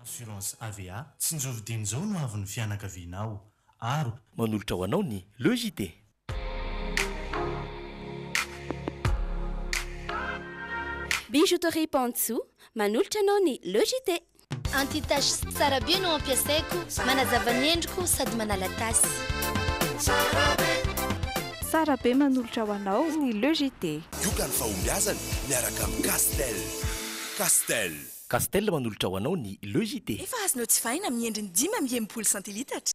Assurance AVA tsy njovidiny zao no avy ny fianakavianao aro manolotra ho anao ny logité. Bijouterie Pantsu manolotra anao ny logité. Anti-tache tsara be no ampiasaiko, manazava ny endriko sady manala tasy. Tsara be manolotra ho anao ny logité. Ioka ny fahombiazany miaraka amin'ny Castel. Castel manolotra ho anao ny logité. Efa azonao tsy fahina amin'ny endriny 10 centilitatra.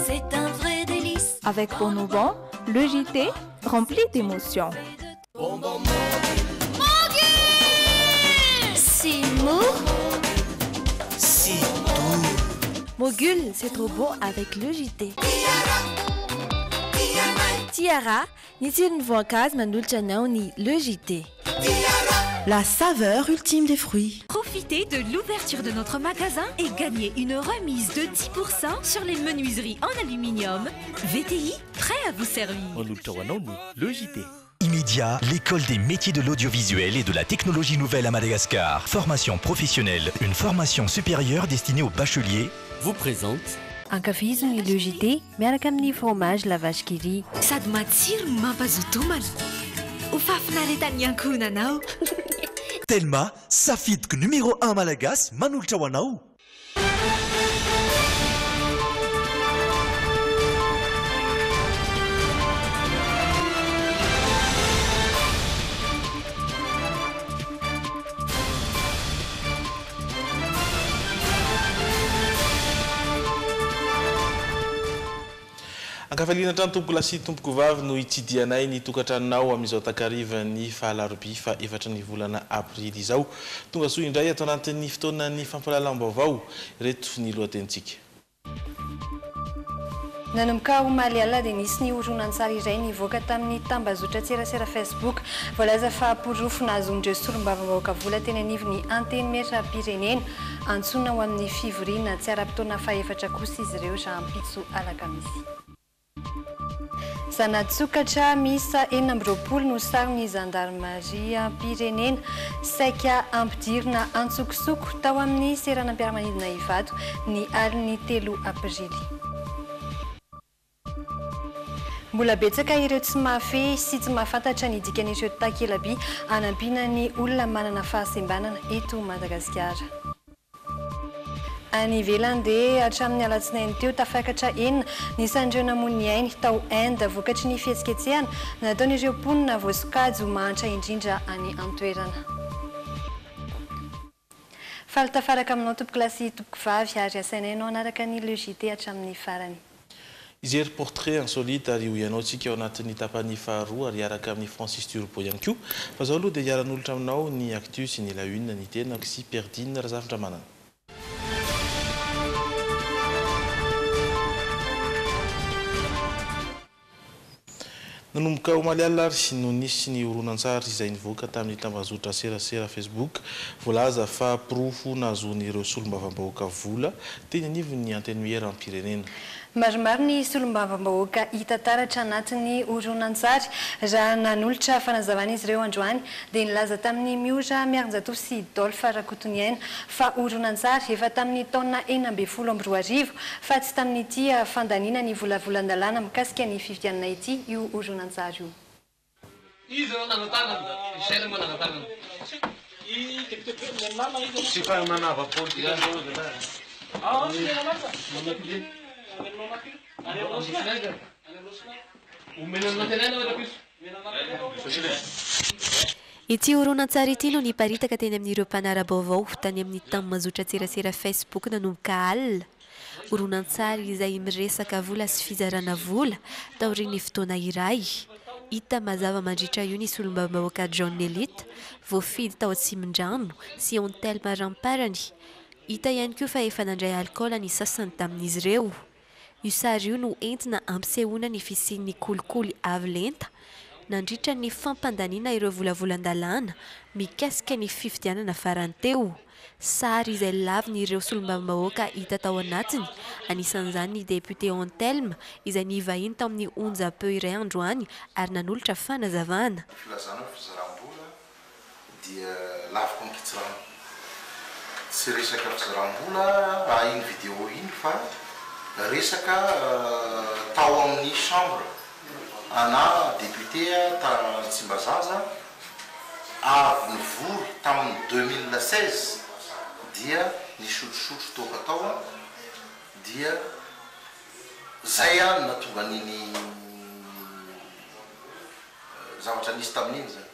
C'est un vrai délice. Avec Bonobon, logité rempli d'émotions. C'est mou. C'est doux. Mogul, c'est trop beau avec logité. Tiara, ni tsirony voankazo manolotra anao ny logité. La saveur ultime des fruits. Profitez de l'ouverture de notre magasin et gagnez une remise de 10% sur les menuiseries en aluminium. VTI, prêt à vous servir. manolotra ho anao ny logité. Immédiat, l'école des métiers de l'audiovisuel et de la technologie nouvelle à Madagascar. Formation professionnelle, une formation supérieure destinée aux bacheliers. Vous présente Ankafizony logité miaraka amin'ny fromage la vache qui rit. Sady matsiro no mampazoto homana. Ho fafinaretan'ny ankohonanao. Telma, safidiko numéro 1 malagasy manolotra ho anao. Ankafaliana trano tompoko lasy tompoko vavy no itsidianay ny tokantranonao amin'izao takarivany fahalarobia fa efatra ny volana aprily izao. Tonga soa indray atao anatin'ny fotoanan'ny fampahalalam-baovao reto ny lohatenitsika. Nanomboka omaly alina dia nisy ny horonan-tsary iray nivoaka tamin'ny tambazotra tserasera Facebook voalaza fa porofo nahazon'ireo solombavam-bahoaka vola teny anivon'ny anteny metra pirenena antsoina ho amin'ny fivoriana tsy ara-potoana faefatra kosa izy ireo rahampitso alakamisy. Zanatsokatra misa 4 no sarony zandarmaria pirenena saika ampidirina antsokosoko tao amin'ny seranam-piaramanidina Ivato ny aliny 3 aprily. Mbola betsaka ireo tsy mahafehy sy tsy mahafantatra ny dikan'ireo takelaby anampiana ny olona manana fahasembanana eto Madagasikara. Any ivelany dia hatramin'ny alatsinainy teo tafakatra 4 nisan'ireo namono ainy tao Inde vokatry ny fihetsiketsehana nataon'ireo mponina voasokajy ho mahantra indrindra any antoerana. Falitafaraka aminao tompoko lasy tompoko vavy ary asainainao anaraka ny logité hatramin'ny farany. Izy portrait insolite ary ho ianao tsika ao anatin'ny tapany faharoa ary araka amin'ny Francis Turbo ihany koa. Fa zao aloha dia hiaran'olotra aminao ny actu sy ny la une ny tenako sy Perdine Razafindra manana. Nanomboka omaly alina ary no nisy ny horonan-tsary izay nivoaka tamin'ny tambazotra serasera Facebook voalaza fa porofo nahazon'ireo solombavam-bahoaka vola teny anivon'ny antenne en pirenena. Maromaro ny solombavam-bahoaka hita taratra anatin'ny horonan-tsary raha nanolotra fanazavana izy ireo androany dia nilaza tamin'ny miora miarinjatosy sy Dolpha Rakotoniaina fa horonan-tsary efa tamin'ny taona 12 fa tsy tamin'ny tia fandaniana ny volavolan-dalàna mikasika ny fifidianana ity io horonan-tsary io. Izy nanatana, isay mananatana. Si fa manava politika Ity horonan-tsary ity no niparitaka teny amin'ireo mpanara-baovao tany amin'ny tambazotra tserasera Facebook nanomboka alina. Horonan-tsary izay miresaka vola sy fizarana vola taorian'ny fotoana iray. Hita mazava mandritra io ny solombavam-bahoaka John Elite voafidy tao Atsimondrano sy Ontelma Ramparany. Hita ihany koa fa efa nandray alkaola ny sasany tamin'izy ireo. Io sary io no entina ampisehoana ny fisian'ny kolikoly avo lenta nandritra ny fampandaniana ireo volavolan-dalàna mikasika ny fifidianana farany teo. Sary izay laviny ireo solombavam-bahoaka hita tao anatiny, anisan'izany ny député Ontelma izay nivahiny tao amin'ny 11 peu iray androany ary nanolotra fanazavana. Filazana fizaram-bola dia lavitra mikitsirana tsy resaka fizaram-bola iny vidéo iny fa resaka tao amin'ny chambre ana député ta Tsimbazaza avy nivory tamin'ny 2016 dia nisotrosotro toka tao dia zay natonga niny zavatra nisy tamin'iny zay.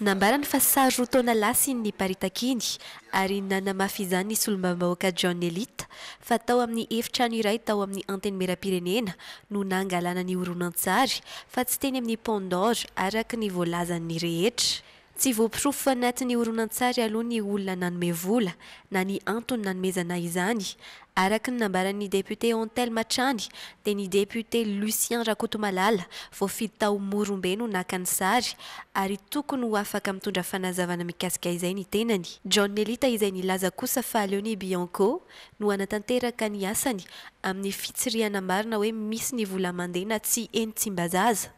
Nambarany fa sary roa taona lasy ny paritakiny ary nanamafy izany ny solombambahoaka John Elite fa tao amin'ny efitrano iray tao amin'ny anteny merapirenena no nangalana ny horonan-tsary fa tsy teny amin'ny Pont d'Or araka ny voalazan'ny rehetra. Tsy voapirofo anatin'ny horonan-tsary aloha ny olona nanome vola na ny antony nanomezana izany. Araka ny nambaran'ny député Ontel Matrany dia ny député Lucien Rakotomalala voafidy tao Morombe no naka ny sary ary tokony ho afaka mitondra fanazavana mikasika izay ny tenany. John Elita izay nilaza kosa fa Leonie Bianco no anatanteraka ny asany amin'ny fitsiriana marina hoe misy ny vola mandeha na tsy eny Tsimbazaza.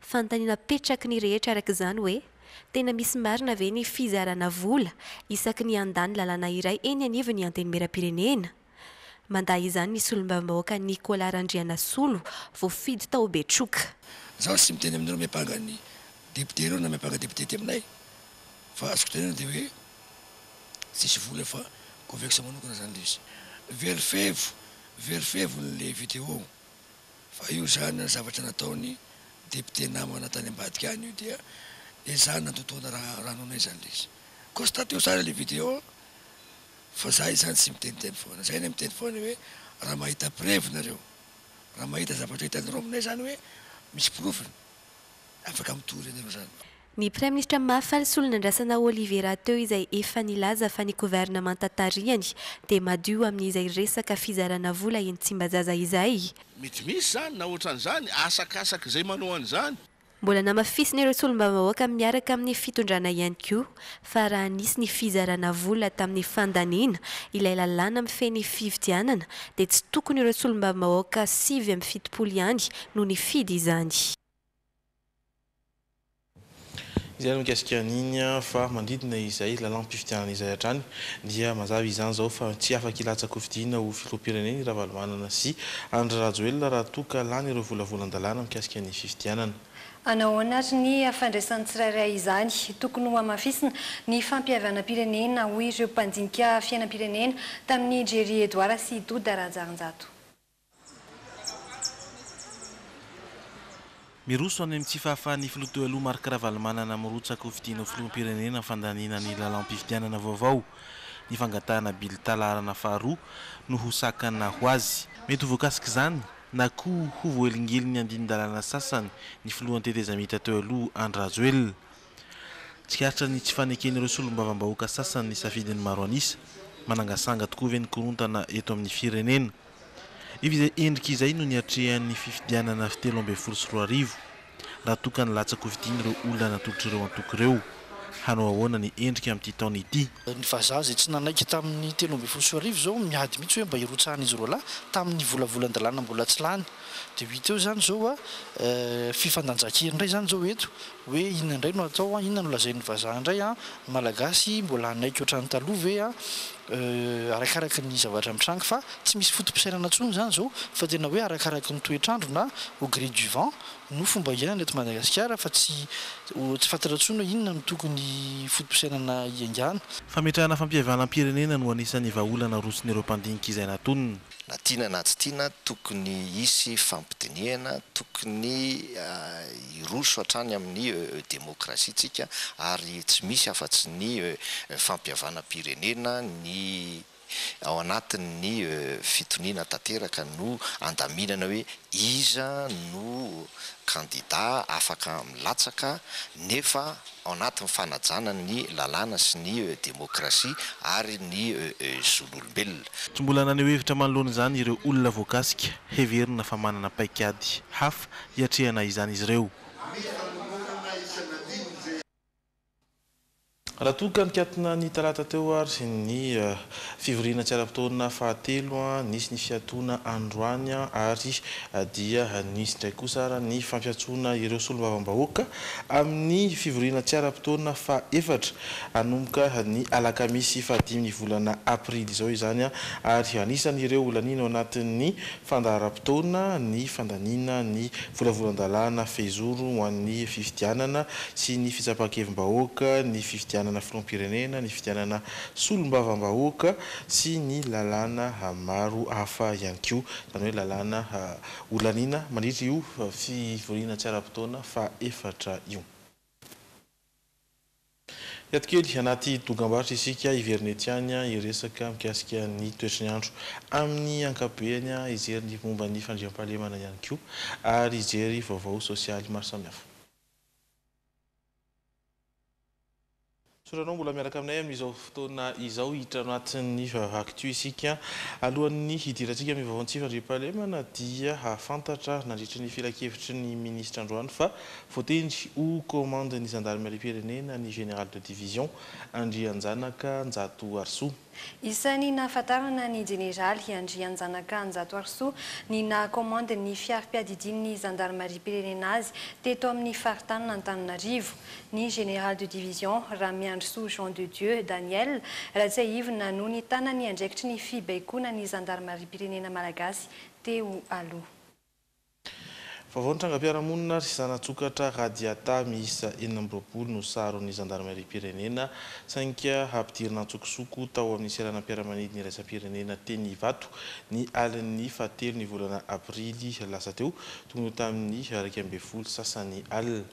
Fanontaniana petraky ny rehetra araka izany hoe tena misy marina ve ny fizarana vola isaky ny andany lalana iray eny anivony anteny merapirenena. Mandahy izany ny solombambahoaka Nicolas Randrianasolo voafidy tao Betroka. Zaho tsy miteny aminareo mipanga ny député ireo na mipanga député ty aminay fa azoko tenena dia hoe tsisy vola fa convection manokana zany le izy. Verifevo le vidéo fa io zany zavatra nataony député namana tany ambadika any io dia zany natotona raha nonay zany le izy. Constate io sara le vidéo fa zay zany tsy miteniteny foana zay ny miteny foana hoe raha mahita preuve nareo raha mahita zavatra hitanareo aminay zany hoe misy profiny afaka mitory anareo zany. Ny Prime Ministre mahafaly solon'andrasana Olivier Rateux izay efa nilaza fa ny gouvernemanta tarihany dia madio amin'izay resaka fizarana vola eny Tsimbazaza izay. Mety misy zany na ohatran'izany asakasaka izay manao an'izany. Mbola namafisina ireo solombambahoaka miaraka amin'ny fitondrana ihany koa fa raha nisy ny fizarana vola tamin'ny fandaniana ilay lalàna mifeny fividianana dia tsy tokony ireo solombambahoaka 7.70 ihany no nifidy izany. Izay mikasika an'iny fa mandridina izay lalam-pifidianana izay hatrany dia mazava izany zao fa tsy afaka ilatsaka fidiana ho filoham-pirenena Ravalomanana sy Andry Rajoelina raha toka lany ireo volavolan-dalàna mikasika ny fifidianana. Anahoana ny fandraisan'ny tsirairay izany tokony ho amafisina ny fampihavanam-pirenena ho ireo mpandinika fiainam-pirenena tamin'ny Jerry Edouard sy Douda Rajarinjato. Miroso any amin'ny tsy fahafahan'ny filoha teo aloha Marc Ravalomanana mirotsaka ho fidiana filoham-pirenena fandaniana ny lalam-pifidianana vaovao. Ny fangatahana Bill Talarana faharoa no ho sakana ho azy. Mety ho voakasika izany na koa ho voelingely andinin-dalàna sasany ny filohan'ny tetezamita teo aloha Andry Rajoelina. Tsikaritra ny tsy faneken'ireo solombavambahoaka sasany ny safidiny maro anisa manangasanga tokoa ve ny korontana eto amin'ny firenena. Izay endrika izay no niatrehan'ny fifidianana 7.20 raha toka ny latsaka ho fidiana ireo olona natolotra ireo antoko ireo. Hanao ahoana ny endrika amin'ity taona ity. Ny vazaha izay tsy nanaiky tamin'ny 7.20 zao miady mihitsy hoe mba hirotsahana izy roa lahy tamin'ny volavolan-dalàna mbola tsy lany. Dia hita eo zany zao fifandanjakely indray zany zao eto hoe inona indray no atao inona no lazain'ny vazaha indray malagasy mbola anaiky ohatrany taloha ve arakaraka ny zavatra mitranga fa tsy misy fotom-pisainana tsony zany zao fa tena hoe arakaraka ny toetrandro na au gré du vent no fomba iainana eto Madagasikara fa tsy fantatra tsony hoe inona no tokony fotom-pisainana iangana. Fametrahana fampihavanam-pirenena no anisan'ny vahaolana rosin'ireo mpandinika izay natonina. Na tiana na tsy tiana tokony hisy fampidiniana tokony hiroso hatrany amin'ny demokrasiatsika ary tsy misy afa-tsy ny fampihavanam-pirenena ny ao anatin'ny fitoniana tanteraka no andaminana hoe iza no kandida afaka milatsaka nefa ao anatin'ny fanajana ny lalàna sy ny demokrasia ary ny zon'olombelona. Tsy mbola naneho hevitra manoloana izany ireo olona voakasika heverina fa manana paikady hafa hiatrehana izany izy ireo. raha toka nikatina ny talata teo ary ny fivoriana tsy ara-potoana fahatelo nisy ny fiatoana androany ary dia nisy ndray kosa ara ny fampiatsoana ireo solom-bavambahoaka amin'ny fivoriana tsy ara-potoana faefatra anomboka ny alakamisy fahadimy ny volana aprily izao izany ary anisany ireo olanina ao anatin'ny fandahara-potoana ny fandanina ny volavolan-dalàna fehizoro ho an'ny fifidianana sy ny fitsapakevim-bahoaka ny fifidianana filoam-pirenena ny fifidianana solom-bavam-bahoaka sy ny lalàna maro hafa ihany koa izany hoe lalàna olanina mandritra io fivoriana tsy ara-potoana faefatra io. Iatkely anaty dokam-barotra isika iverinetiany iresaka mikasika ny toetry ny andro amin'ny ankapobeny ijery ny momba ny fandriam-pahalemana ihany koa ary ijery vaovao sosialy maro samihafa. Soranao mbola miaraka aminay amin'izao fotoana izao hiditra anatin'ny actu isika alohan'ny hidirantsika amin'ny vaovao ny fandriam-pahalemana dia hafantatra nandritra ny filakevitry ny ministra androany fa voatendry ho commande ny gendarmerie-pirenena ny général de division Andrianjanaka Njato Arsoa. Isany nahafantarana ny jeneraly Andrianjanaka Njato Arsoa ny nahakomande ny fiari-piadidian'ny gendarmerie-pirenena azy teto amin'ny faritany Antananarivo. Ny général de division Ramiandrosoa Jean de Dieu Daniel Rajaivina no ny tanany andraikitry ny fibaikona ny gendarmerie-pirenena malagasy teo aloha. Vaovao ny trangam-piarahamonina sy zana-tsokatra radiata miisa 4 no saron'ny gendarmerie-pirenena sainka hampidirina antsokosoko tao amin'ny seranam-piaramanidiny iraisam-pirenena teny Ivato ny alin'ny fahatelo ny volana aprily lasa teo tokony tamin'ny 12 sasany alina.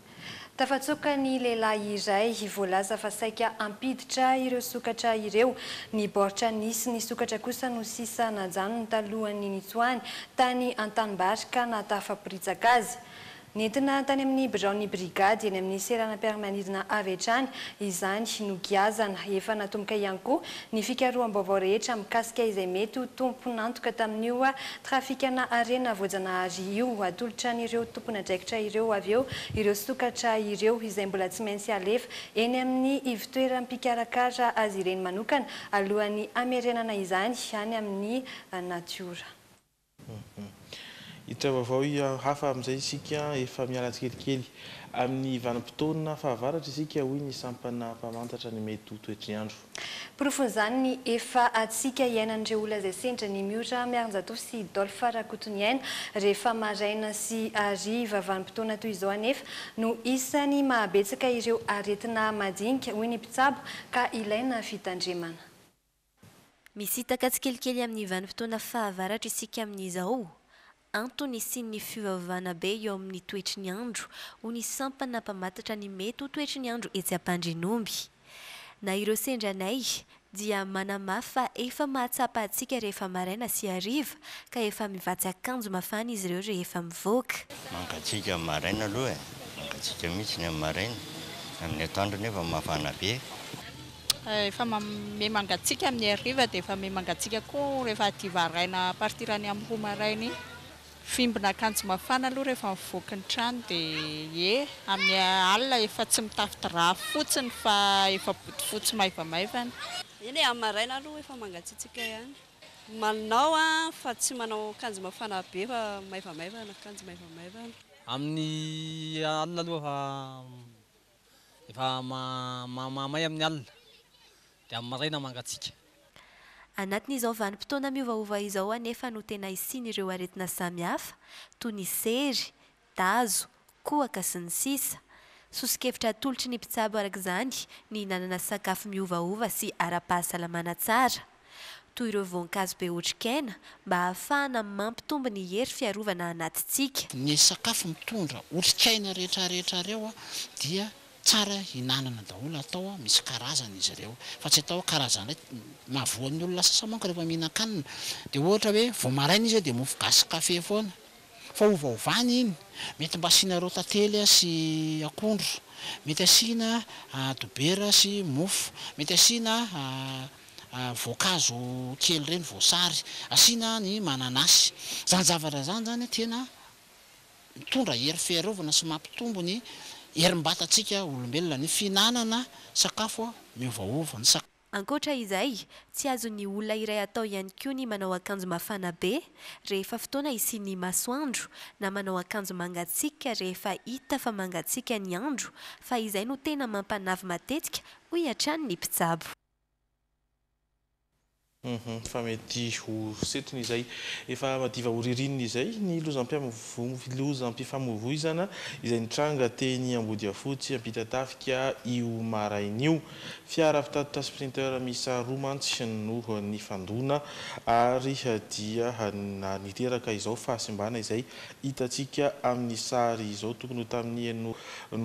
Tafatsoka ny lehilahy iray voalaza fa saika ampiditra ireo sokatra ireo ny baoritra nisy ny sokatra kosa no sisa najanony talohan'ny nitsoany tany Antanimbarika na tafaporitsaka azy. Nentina tany amin'ny biraon'ny brigady eny amin'ny seranam-piaramanidina avy hatrany izany no giazana efa natomboka ihany koa ny fikaroham-baovao rehetra mikasika izay mety ho tompon'antoka tamin'io trafikana arena voajanahary io atolotra n'ireo tompon'andraikitra ireo avy eo ireo sokatra ireo izay mbola tsy maintsy alefa eny amin'ny ivitoeram-pikarakara azy ireny manokana alohan'ny amerenana izany any amin'ny natiora. Hiditra vaovao hafa amin'izay isika efa miala tsikelikely amin'ny vanim-potoana fahavaratra isika hoy ny sampana mpamantatra ny mety ho toetry ny andro. Porofon'izany ny efa atsika iainan'ireo olona izay sendra ny miora Miarinjatosy sy Dolfa Rakotoniaina rehefa maraina sy hariva vanim-potoana toy izao anefa no isany mahabetsaka ireo aretina madinika hoy ny mpitsabo ka ilaina fitandremana. Misitaka tsikelikely amin'ny vanim-potoana fahavaratra isika amin'izao. Antony sy ny fivavahana be eo amin'ny toetry ny andro ho ny sampana mpamantatra ny mety ho toetry ny andro etsy Ampandrinomby. Na ireo sendranay dia manamafa efa mahatsapa atsika rehefa maraina sy hariva ka efa mivatsy akanjo mafana izy ireo rehefa mivoaka. Mangatsika maraina aloha mangatsika mihitsy ny amin'ny maraina amin'ny atoandro nefa mafana be. Efa mangatsika amin'ny hariva dia efa mangatsika koa rehefa ativaraina partirany amin'ny roa maraina fimbina akanjo mafana aloha rehefa mivoaka ny trano dia amin'ny alina efa tsy mitafy fotsiny fa efa fotsy maivamaivana. Eny amin'ny maraina aloha efa mangatsitsika ihany. Manao fa tsy manao akanjo mafana be fa maivamaivana akanjo maivamaivana. Amin'ny alina aloha efa mamay amin'ny alina dia amin'ny maraina mangatsika. Anatin'izao vanim-potoana miovaova izao anefa no tena isian'ireo aretina samihafa toy ny sery, tazo, kohaka sy ny sisa. Sosikevitra atolotry ny mpitsabo arak'izany ny hinanana sakafo miovaova sy ara-pahasalamana tsara. Toy ireo voankazo be otrikaina mba ahafahana mampitombo ny hery fiarovana anatintsika. Ny sakafo mitondra otrikaina rehetrarehetra ireo dia tsara hinanana daholo atao misy karazana izy ireo fa tsy atao karazana mahavoan'ny olona sasamanko rehefa mihinan-kanina dia ohatra hoe vao maraina izy dia mofo gasy kafe foana fa ovaovany iny mety mba asiana rotately sy akondro, mety asiana dobera sy mofo, mety asiana voankazo kely ireny voasary, asiana ny mananasy. Zany zavatra zany tena mitondra hery fiarovana sy mampitombo ny herim-batatsika olombelona ny finanana sakafo miovaova ny sakafo. Ankoatra izay, tsy azon'ny olona iray atao ihany koa ny manao akanjo mafana be rehefa fotoana isian'ny masoandro na manao akanjo mangatsiaka rehefa hita fa mangatsiaka ny andro, fa izay no tena mampanavy matetika hoy hatrany ny mpitsabo. Fa mety ho setony izay efa madiva ho ririnina izay ny lozam-pifamoivoizana izay nitranga teny Ambodiafotsy ampita-tafika io marain'io. Fiara fitatitra sprinter misa roa mantsy no nifandona ary dia niteraka izao fahasimbana izay hitantsika amin'ny sary izao, tokony ho tamin'ny no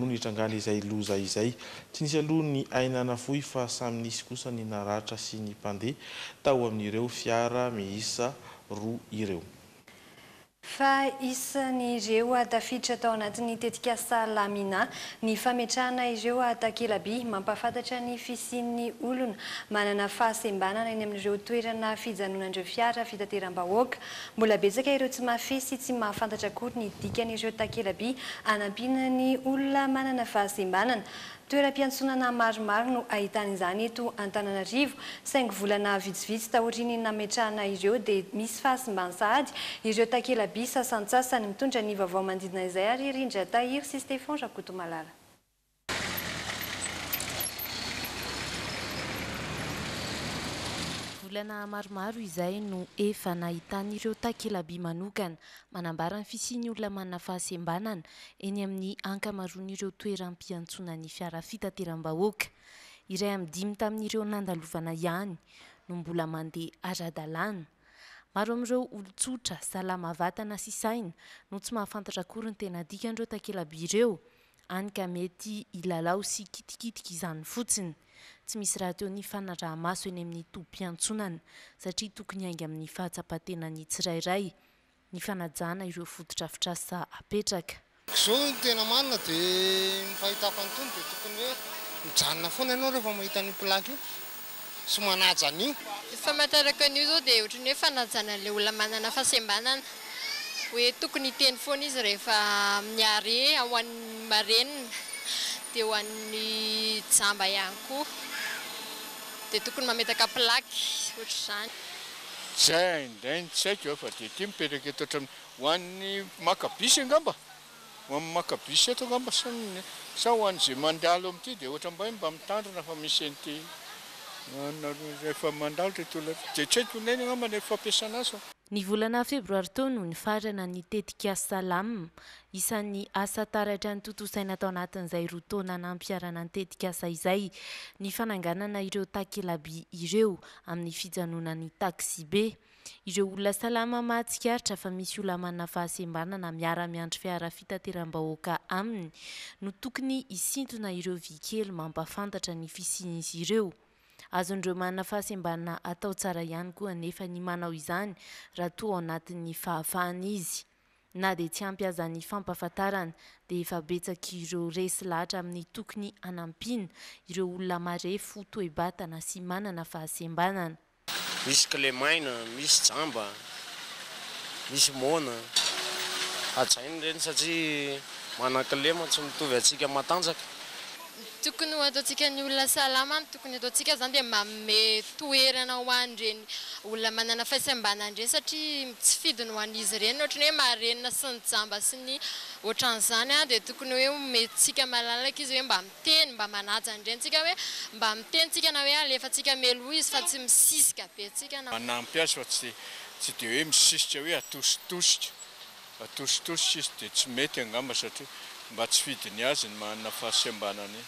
nitrangana izay loza izay. Tsy nisy aloha ny ainana fohy fa samy nisy kosa ny naratra sy ny mpandeha tao amin'ireo fiara miisa roa ireo. Fa isan'ireo tafiditra tao anatin'ny tetikasa lamina ny fametrahana ireo takelaby mampafantatra ny fisian'ny olona manana fahasembanana eny amin'ireo toerana fijanonan'ireo fiara fitateram-bahoaka. Mbola betsaka ireo tsy mahafesy sy mahafantatra akory ny dikan'ireo takelaby anampiana ny olona manana fahasembanana. Toeram-piantsonana maromaro no ahitana izany eto Antananarivo, saingy volana vitsivitsy taoriany nametrahana ireo dia misy fahasimbany sahady ireo takelaby sasantsasany mitondra ny vaovao mandidina izay ary Rindra Tahiry sy Stéphane Rakotomalala. Volana maromaro izay no efa nahitan'ireo takelaby manokana manambara ny fisian'ny olona manana fahasembanana eny amin'ny ankamaroan'ireo toeram-piantsonan'ny fiara fitateram-bahoaka. Iray amin'ny 5 tamin'ireo nandalovana ihany no mbola mandeha ara-dalàna. Maro amin'ireo olon-tsotra, salama vatana sy saina no tsy mahafantatra akory ny tena dikan'ireo takelaby ireo, hany ka mety ilalao sy kitikitika izany fotsiny. Tsy misy raha teo ny fanaraha-maso eny amin'ny tobim-piantsonana satria tokony hainga amin'ny fahatsapatenan'ny tsirairay ny fanajana ireo fototra-fitrasa apetraka. Izao ny tena marina dia fahitako an'itony dia tokony hoe mijanona foana ianao rehefa mahita ny plaky io sy manaja an'io. Famantarako an'io zao dia ohatran'ny hoe fanajana ilay olona manana fahasembanana, hoe tokony hiteny foana izy rehefa miare ho an'ny marenina dia ho an'ny jamba ihany koa dia tokony mametaka plaky ohatr'izany. Zay indray tsy haiko fa dia ity mipetraka eto ho an'ny makabisy angamba, ho an'ny makabisy eto angamba sa ho an'izay mandalo amin'ity dia ohatra mba mitandrina fa misy an'ity rehefa mandalo dia tsy haiko neny angamba ny fampiasana azy. Ny volana febroary tao no ny farana ny tetikasa lamina, isan'ny asa taratra ny totosaina tao anatin'izay roa taona nampiarana ny tetikasa izay ny fananganana ireo takelaby ireo amin'ny fijanonan'ny taksi be. Ireo olona salama mahatsikaritra fa misy olona manana fahasembanana miara-miandry fiara fitateram-bahoaka aminy no tokony isintona ireo vy kely mampafantatra ny fisian'izy ireo. Azon'ireo manana fahasembanana atao tsara ihany koa anefa ny manao izany raha toa ao anatin'ny fahafahana izy. Na dia tsy ampy aza ny fampahafantarana dia efa betsaka ireo resy lahatra amin'ny tokony anampiana ireo olona marefo toe-batana sy manana fahasembanana. Misy klemaina, misy jamba, misy mona. Hajaina ireny satria manan-kilema tsy mitovy antsika matanjaka. Tokony ho ataontsika ny olona salama, tokony ataontsika izany dia manome toerana ho an'ireny olona manana fahasembanana ireny satria tsy fidiny ho an'izy ireny, ohatrany hoe marenina sy ny jamba sy ny ohatran'izany dia tokony hoe omentsika malalaka izy hoe mba miteny, mba manaja an'ireny tsika hoe mba mitenysika na hoe alefantsika meloa izy fa tsy misisika be tsika. Manampy azy fa tsy dia hoe misisika hoe atositosika izy dia tsy mety angamba satria mba tsy fidiny azy ny manana fahasembanana.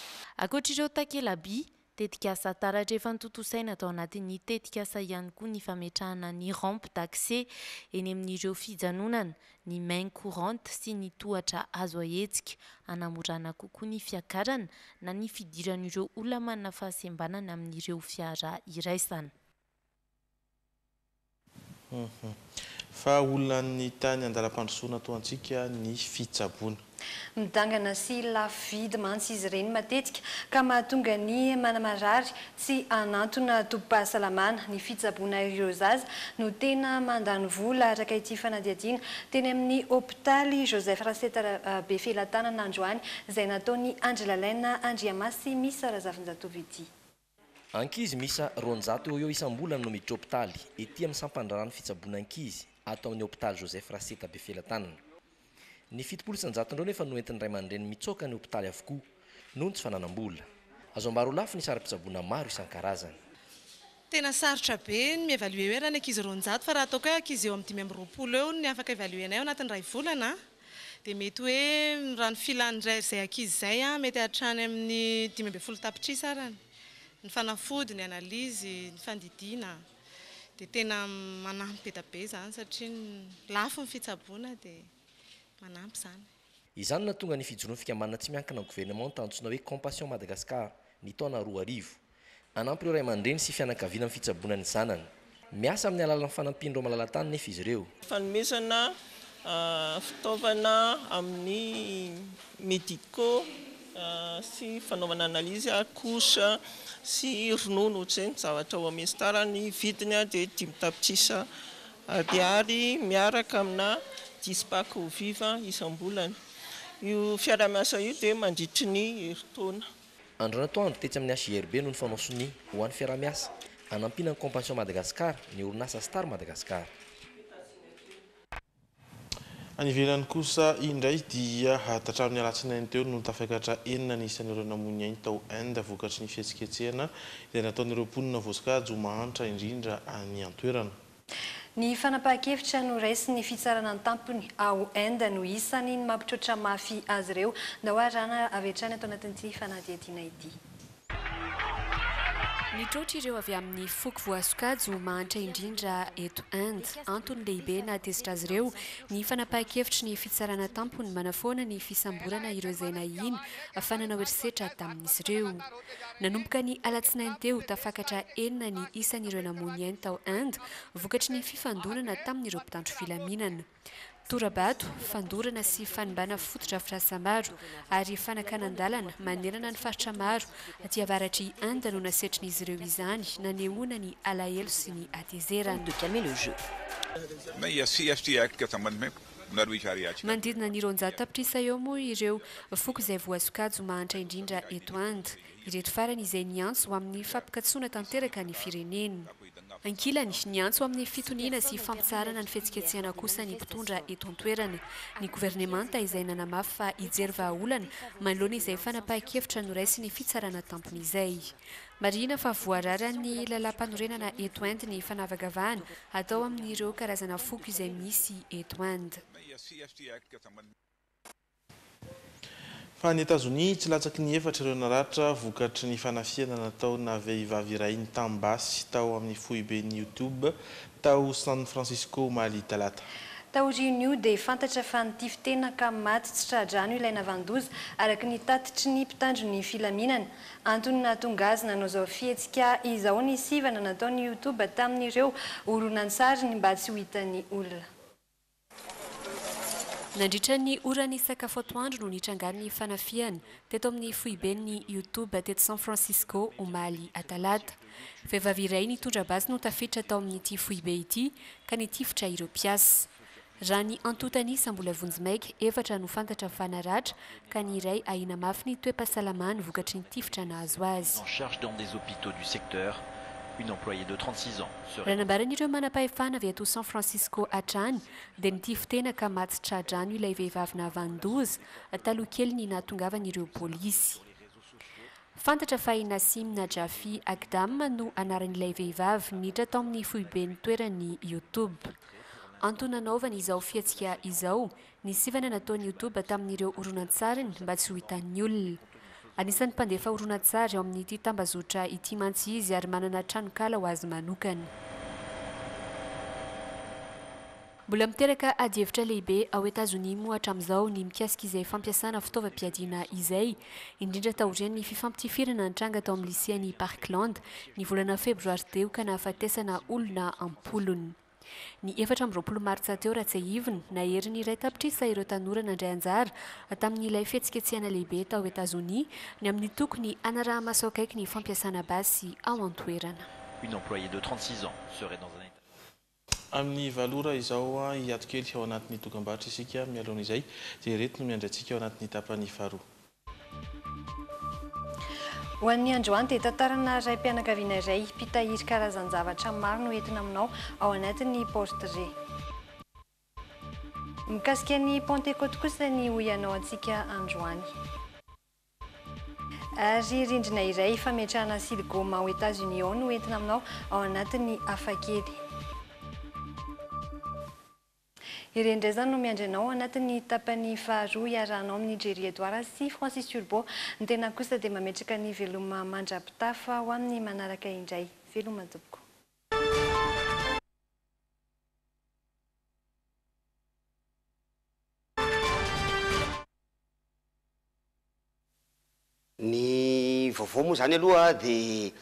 Ankoatr'ireo takelaby, tetikasa taratra efa notontosaina tao anatin'ny tetikasa ihany koa ny fametrahana ny rampe d'accès eny amin'ireo fijanonana, ny main courante sy ny tohatra azo ahetsika, hanamorana kokoa ny fiakarana na ny fidiran'ireo olona manana fahasembanana amin'ireo fiara iraisana. fa olonany tany andalam-pandrosoana to antsika ny fitsaboana. Midangana sy lafo vidy mantsy izy ireny matetika ka mahatonga ny manamarary tsy anantona tobim-pahasalamana ny fitsaboana ireo zaza no tena mandany vola araka ity fanadihadiana teny amin'ny hôpitaly Joseph Raseta Befelantanana androany izay nataony Andrilalaina Andriamasy misy Razavin-Jatovo ity. Ankizy misa 200 eo isam-bolana no miditra hôpitaly ety amin'ny sampandrarano fitsaboana ankizy atao amin'ny hôpitaly Joseph Raseta Befelantanana. Ny 700 ndreo nefa noentin'ny ray aman-dreny mitsoaka ny hôpitaly avokoa noho ny tsy fananam-bola. Azo ambaro lafo ny sary-pitsaboana maro isan-karazany. Tena sarotra be ny mievaluer ny ankizy 200 fa raha ataoko hoe ankizy eo amin'ny 520 eo ny afaka evaluenay ao anatin'ny ray volana dia mety hoe raha ny filan'izay izay ankizy izay mety hatrany amin'ny 15 tapitrisa arany. Ny fanafody, ny analizy, ny fandidiana dia tena manampy be da be izany satria lafo ny fitsaboana dia manampy izany. Izany na tonga ny fijoroan'ny fikambanana tsy miankina gouvernement tantsona hoe Compassion Madagascar ny taona 2000 anampy ireo ray aman-dreny sy fianakaviana amin'ny fitsaboana ny zanany. Miasa amin'ny alalan'ny fanampian'ireo malalan-tany nefa izy ireo. Fanomezana fitaovana amin'ny médicaux sy fanaovana analizy kosa sy ronono ohatr'izay zavatra ao amin'ny stara ny vidiny dia 5 tapitrisa ariary miaraka amina dispac viva isam-bolana. Io fiara-miasa io dia mandritry ny herintaona. Andro natoandro tetsy amin'ny HRB no ny fanao soni ho an'ny fiara-miasa anampiana ny Compassion Madagascar ny orinasa Star Madagascar. Any ivelany kosa indray dia hatramin'ny alatsinainy teo no tafakatra enina ny isan'ireo namony ainy tao Inde vokatry ny fihetsiketsehana izay nataon'ireo mponina voasokajy ho mahantra indrindra any an-toerana. Ny fanapahan-kevitra no raisy ny fitsarana ny tampony ao Inde no isany ny mampitroatra mafy azy ireo da hoarana avy hatrany atao anatin'ity fanadihadiana ity. Nitroatra ireo avy amin'ny foko voasokajy ho mahantra indrindra eto Inde. Antony lehibe natezitra azy ireo ny fanapahan-kevitry ny fitsarana tampony manafoana ny fisamborana ireo izay nahiny afanana herisetra tamin'izy ireo. Nanomboka ny alatsinainy teo tafakatra enina ny isan'ireo namony ainy tao Inde vokatry ny fifandonana tamin'ireo mpitandro filaminana. Torabato, fandorana sy fanimbana fototra frasa maro ary fanakanan-dalana manerana ny faritra maro aty avaratry Inde no nasetrin'izy ireo izany nanehoana ny alahelo sy ny atezerana. De calmer le jeu. Manodidina ny 200 tapitrisa eo moa ireo foko izay voasokajy ho mahantra indrindra eto Inde. Ireto farany izay niantso ho amin'ny fampikatsona tanteraka ny firenena. Ankilany ny antso amin'ny fitoniana sy fampitsarana ny fihetsiketsehana kosa ny mpitondra eto an-toerana. Ny gouvernemanta izay nanamafy fa hijery vahaolana manoloana izay fanapahan-kevitra no raisy ny fitsarana tampony izay. Marihina fa voarara ny lalam-panorenana eto Inde ny fanavakavahana atao amin'ireo karazana foko izay misy eto Inde. Fa ny Etazonia tsy latsaky ny efatra ireo naratra vokatry ny fanafiana nataona vehivavy iray ny tambasy tao amin'ny foiben'ny YouTube tao San Francisco Mali talata. Taorian'io dia fantatra fa nitifitena ka maty tsy tradrano ilaina vandoza araka ny tatitry ny mpitandro ny filaminana. Antony nahatonga azy nanao izao fihetsika izao ny sivana nataony YouTube tamin'ireo horonan-tsary ny mba tsy ho hitan'ny olona. Nandritra ny orany sakafo atoandro no nitrangan'ny fanafiana teto amin'ny foiben'ny YouTube teto San Francisco o Mali atalata. Vehivavy iray nitondra basy no tafiditra tao amin'ity foibe ity ka nitifitra ireo mpiasa. Raha ny antotany sambola vonjimaika efatra no fantatra fa naratra ka ny iray ahina mafy ny toe-pahasalamana vokatry ny tifitra nahazo azy. En charge dans des hôpitaux du secteur, une employée de 36 ans. Raha nambaran'ireo manam-pahefana avy ato San Francisco hatrany dia nitifitena ka maty tradrano ilay vehivavy navandoza taloha kely ny nahatongavan'ireo polisy. Fantatra fa i Nassim Najafi Akdam no anaran'ilay vehivavy niditra tao amin'ny foiben'ny toeran'ny YouTube. Antony nanaovany izao fihetsika izao ny sivana nataon'ny YouTube tamin'ireo horonan-tsariny mba tsy ho hitan'ny olona. Anisan'ny mpandefa horonan-tsary ao amin'ity tambazotra ity mantsy izy ary manana tranokala ho azy manokana. Mbola miteraka adi-hevitra lehibe ao Etazonia moa hatramin'izao ny mikasika izay fampiasana fitaovam-piadiana izay indrindra taorian'ny fifampitifirana nitranga tao amin'ny lisean'ny Parkland ny volana febroary teo ka nahafatesana olona ampolony. Ny 4 martsa teo raha tsy ahivina naheriny iray tapitrisa ireo tanora nandray anjara tamin'ilay fihetsiketsehana lehibe tao États-Unis ny amin'ny tokony anaraha-maso akaiky ny fampiasana basy ao an-toerana. Une employée de 36 ans serait dans un état. Amin'ny valora izao hiato kely ao anatin'ny dokam-barotra isika mialoana izay dia reto no miandrantsika ao anatin'ny tapany faharoa. Ho an'ny androany dia tantarana raim-pianakaviana iray mpitahiry karazan-javatra maro no entina aminao ao anatin'ny portrait. Mikasika ny Pentecôte kosa ny hoianao antsika androany. Ary rindrina iray fametrahana siligoma ao États-Unis ao no entina aminao ao anatin'ny hafakely. Ireny indray izany no miandranao anatin'ny tapany faharoa iarahanao amin'ny Jerry Edouard sy Francis Turbo. Ny tena kosa dia mametraka ny veloma mandrapitafa ho amin'ny manaraka indray. Veloma tompoko. Ny vaovao moa zany aloha dia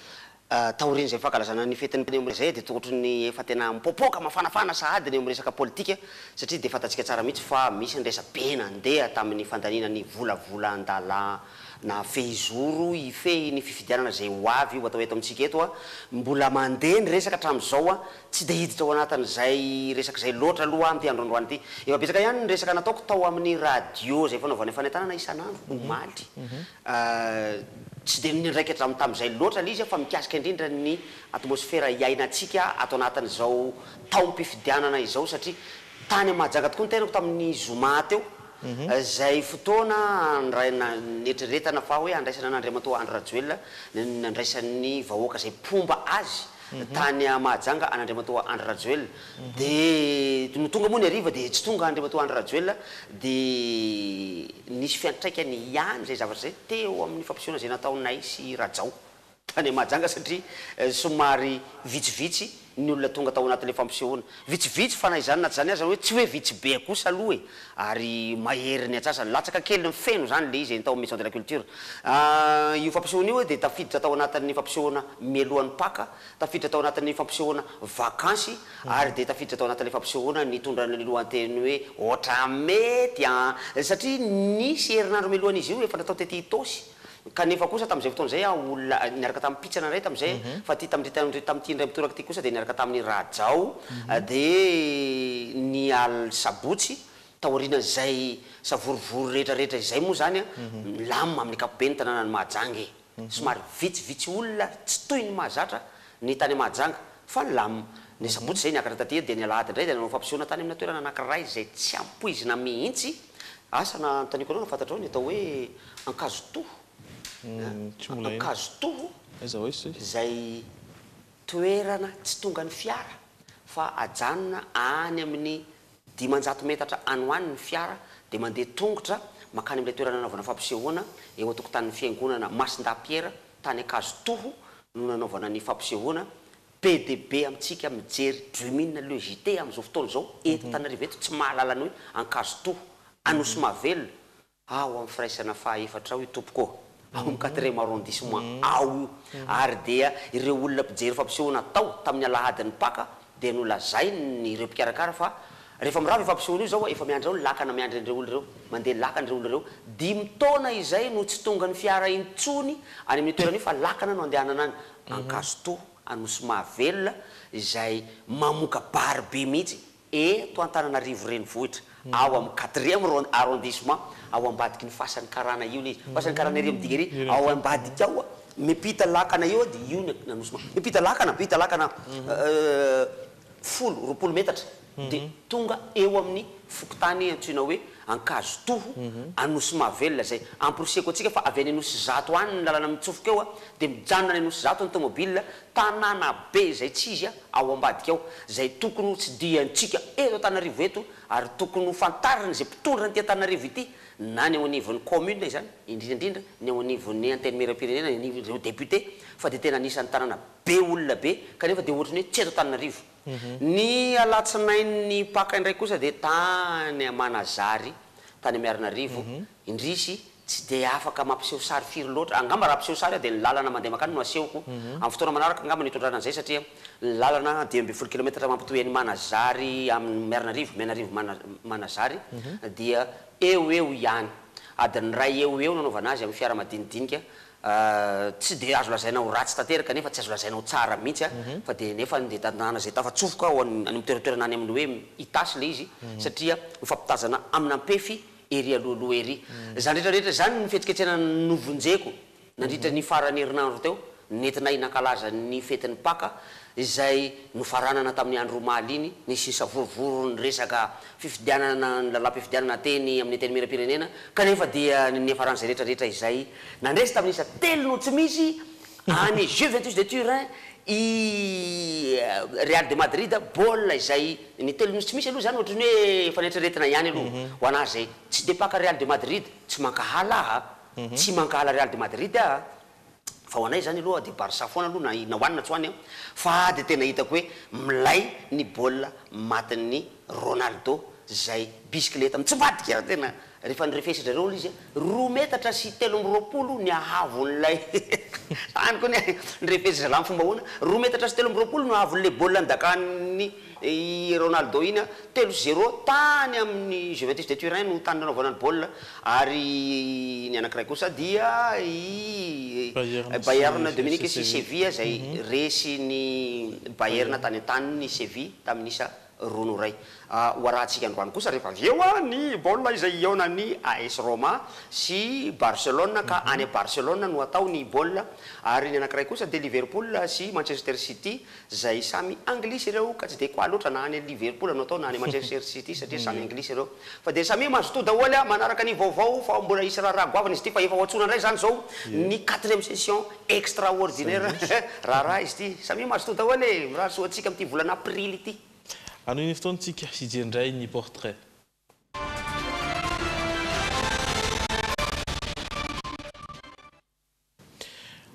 taoriny izay fankalazana ny fetiny zay dia tokotry ny efa tena mipopoka mafanafana sahady ny amin'ny resaka politika satria dia fantatsika tsara mihitsy fa misy ny resa be nandeha tamin'ny fandanina ny volavola andala na fehizoro ifehy ny fifidianana zay ho avy io atao eto amintsika eto mbola mandeha ny resaka hatramin'izao tsy dia hiditra ao anatin'izay resaka zay loatra aloha amin'ity androandroany ity efa betsaka ihany ny resaka nataoko tao amin'ny radio zay fanaovana fanentanana isan'andro omaly tsy dia nindraiky hatramin'ny tamin'izay loatra izy fa mikasika indrindra ny atmosfera iainantsika ato anatin'izao taom-pifidianana izao satria tany mahajanga tokoa ny tenako tamin'ny zoma teo zay fotoana netreretana fa hoe andraisana an'Andriamatoa Andry Rajoelina nandraisan'ny vahoaka zay pomba azy tany mahajanga an'Andriamatoa Andry Rajoelina dia no tonga moa ny ariva dia tsy tonga Andriamatoa Andry Rajoelina dia nisy fiantraikany ihany zay zavatra zay teo amin'ny fampisehoana zay nataonay sy Rajao tany mahajanga satria somary vitsivitsy ny olona tonga tao anatin'ilay fampisehoana vitsivitsy fa na izany na tsy zany aza hoe tsy hoe vitsy be kosa aloha ary mahery ny atsasany latsaka kely ny feno zany le izy tao maison de la culture io fampisehoana io dia tafiditra tao anatin'ny fampisehoana mialohan'ny paka tafiditra tao anatin'ny fampisehoana vakansy ary dia tafiditra tao anatin'ilay fampisehoana nitondra ny lohateny hoe ohatra mety satria nisy herinandro mialohan'izy io efa natao tety hitosy kanefa kosa tamin'izay fotoana zay olona niaraka tamin'ny pitsana indray tamin'izay fa ty tamin'ity indray mitoraka ty kosa dia niaraka tamin'ny Rajao dia ny sabotsy taorianan'izay savorovory rehetrarehetra izay moa zany milamina amin'ny kapobeny tanàna ny Mahajanga somary vitsivitsy olona tsy toy ny mahazatra ny tany Mahajanga fa nilamina ny sabotsy zay niakatra taty dia ny alahady indray dia nanao fampisehoana tany amina toerana anankiray zay tsy ampoizina mihitsy asa na taniko anao nafantatrao ny atao hoe Ankazotoho Ankazotoho zay toerana tsy tonga ny fiara fa ajanona any amin'ny 500 metatra any hoany ny fiara dia mandeha tongotra makany amin'ilay toerana nanaovana fampisehoana eo an-tokotanin'ny fiangonana Masindapiera tany Ankazotoho no nanaovana ny fampisehoana PDB amintsika mijery Drumine Logité amin'izao fotoana zao eto Antananarivo eto tsy mahalala ny hoe Ankazotoho Anosy Mavelona ao amin'ny firaisana fahaefatra ao io tompoko ao amin'ny 4e arrondissement ao ary dia ireo olona mpijery fampisehoana tao tamin'ny alahadin'ny paka dia nolazainy ireo mpikarakara fa rehefa mirava fampisehoana io zao efa miandra ao lakana miandra ireo olona ireo mandeha lakana ireo olona ireo 5 taona izay no tsy tonga ny fiara intsony any amin'ny toerana io fa lakana no andehanana any Ankazotoho Anosy Mavelona izay mamoka bary be mihitsy eto Antananarivo renivohitra ao amin'ny 4e arrondissement ao ambadiky ny fasan'ny karana io izy fasan'ny karana ery amin'ny digary ao ambadiky ao mipita lakana io dia io ny Anosy mipita lakana 20 metatra dia tonga eo amin'ny fokotany antsoina hoe Ankazotoho Anosy Mavelona zay amporoseko antsika fa avy any Anosy Zato any ny lalana mitsofoka eo dia mijanona ny Anosy Zato ny tomobile tanàna be zay tsy izy ao ambadika ao zay tokony tsy diantsika eto Antananarivo eto ary tokony ho fantarina zay mpitondra ny ty Antananarivo ity na ny ao anivon'ny commune izany indrindraindrindra ny ao anivon'ny antenne maire-pirenena anivon'ireo député fa dia tena anisan'ny tanàna be olona be kanefa dia ohatrany hoe tsy eto Antananarivo ny alatsinain'ny paka indray kosa dia tany Manazary tany Miarinarivo Indrisy tsy dia afaka mampiseho sary firy loatra angamba raha mpiseho sary dia ny lalana mandeha makany no asehoko amin'ny fotoana manaraka angamba ny tondrana zay satria ny lalana 2 kilometra mampitoy any Manazary amin'ny Mianarivo Manazary dia eo ihany adiny ray eo nanaovana azy amin'ny fiara madinidinika tsy dia azo lazaina ho ratsy tanteraka nefa tsy azo lazaina ho tsara mihitsy fa dia nefa dia tanàna zay tafatsofoka ao any toeratoerana any amin'ny hoe itasy le izy satria mifampitazana amin'ny ampefy ery alohaloha ery zany rehetrarehetra zany ny fihetsiketsena novonjeko nandritra ny farany herinandro teo nentinay nankalaza ny fetin'ny paka izay nofaranana tamin'ny andro omaly iny nisy savorovoro ny resaka fifidianana ny lalaam-pifidianana teny amin'ny teny miram-pirenena kanefa dia ny faran'izay rehetrarehetra izay nandresy tamin'ny isa telo no tsy misy any Juventus de Turin i Real de Madrid baolina izay ny telo no tsy misy aloha zany ohatrany hoe efa netreretina ihany aloha ho anazy zay tsy de paka Real de Madrid tsy mankahala tsy mankahala Real de Madrid fa ho anay zany aloha dia Barça foana aloha na hoanina tsy hoany fa dia tena hitako hoe milay ny baolina matin'ny Ronaldo zay bisikileta mitsivadika tena rehefa nyrefesitra reo izy 2 metatra sy 320 ny ahavon'ilay any koa nyrefesitra la fomba hoana 2 metatra sy 320 no ahavon'le baolina ndakany Ronaldo iny 3-0 tany amin'ny Juventus de Turin no tany nanaovana ny baolina ary ny anankiray kosa dia Bayern Dominique sy Sevilla zay resy ny Bayern tany an-tany ny Sevilla tamin'isa 2-0 ho arahantsika androany kosa rehefa avy eo ny baolina izay iona ny AS Roma sy Barcelone ka any Barcelone no atao ny baolina ary ny anankiray kosa dia Liverpool sy Manchester City zay samy anglisy ireo ka tsy dia koa loatra na any Liverpool no atao na any Manchester City satria samy anglisy ireo fa dia samy mazoto daholy manaraka ny vaovao fa mbola isy raha goavana izy ity fa efa hoantsona indray zany zao ny 4e session extraordinaire raha izy ity samy mazoto daholy raha soatsika amin'ity volana aprily ity ano iny fotoantsika hijerindray ny portrait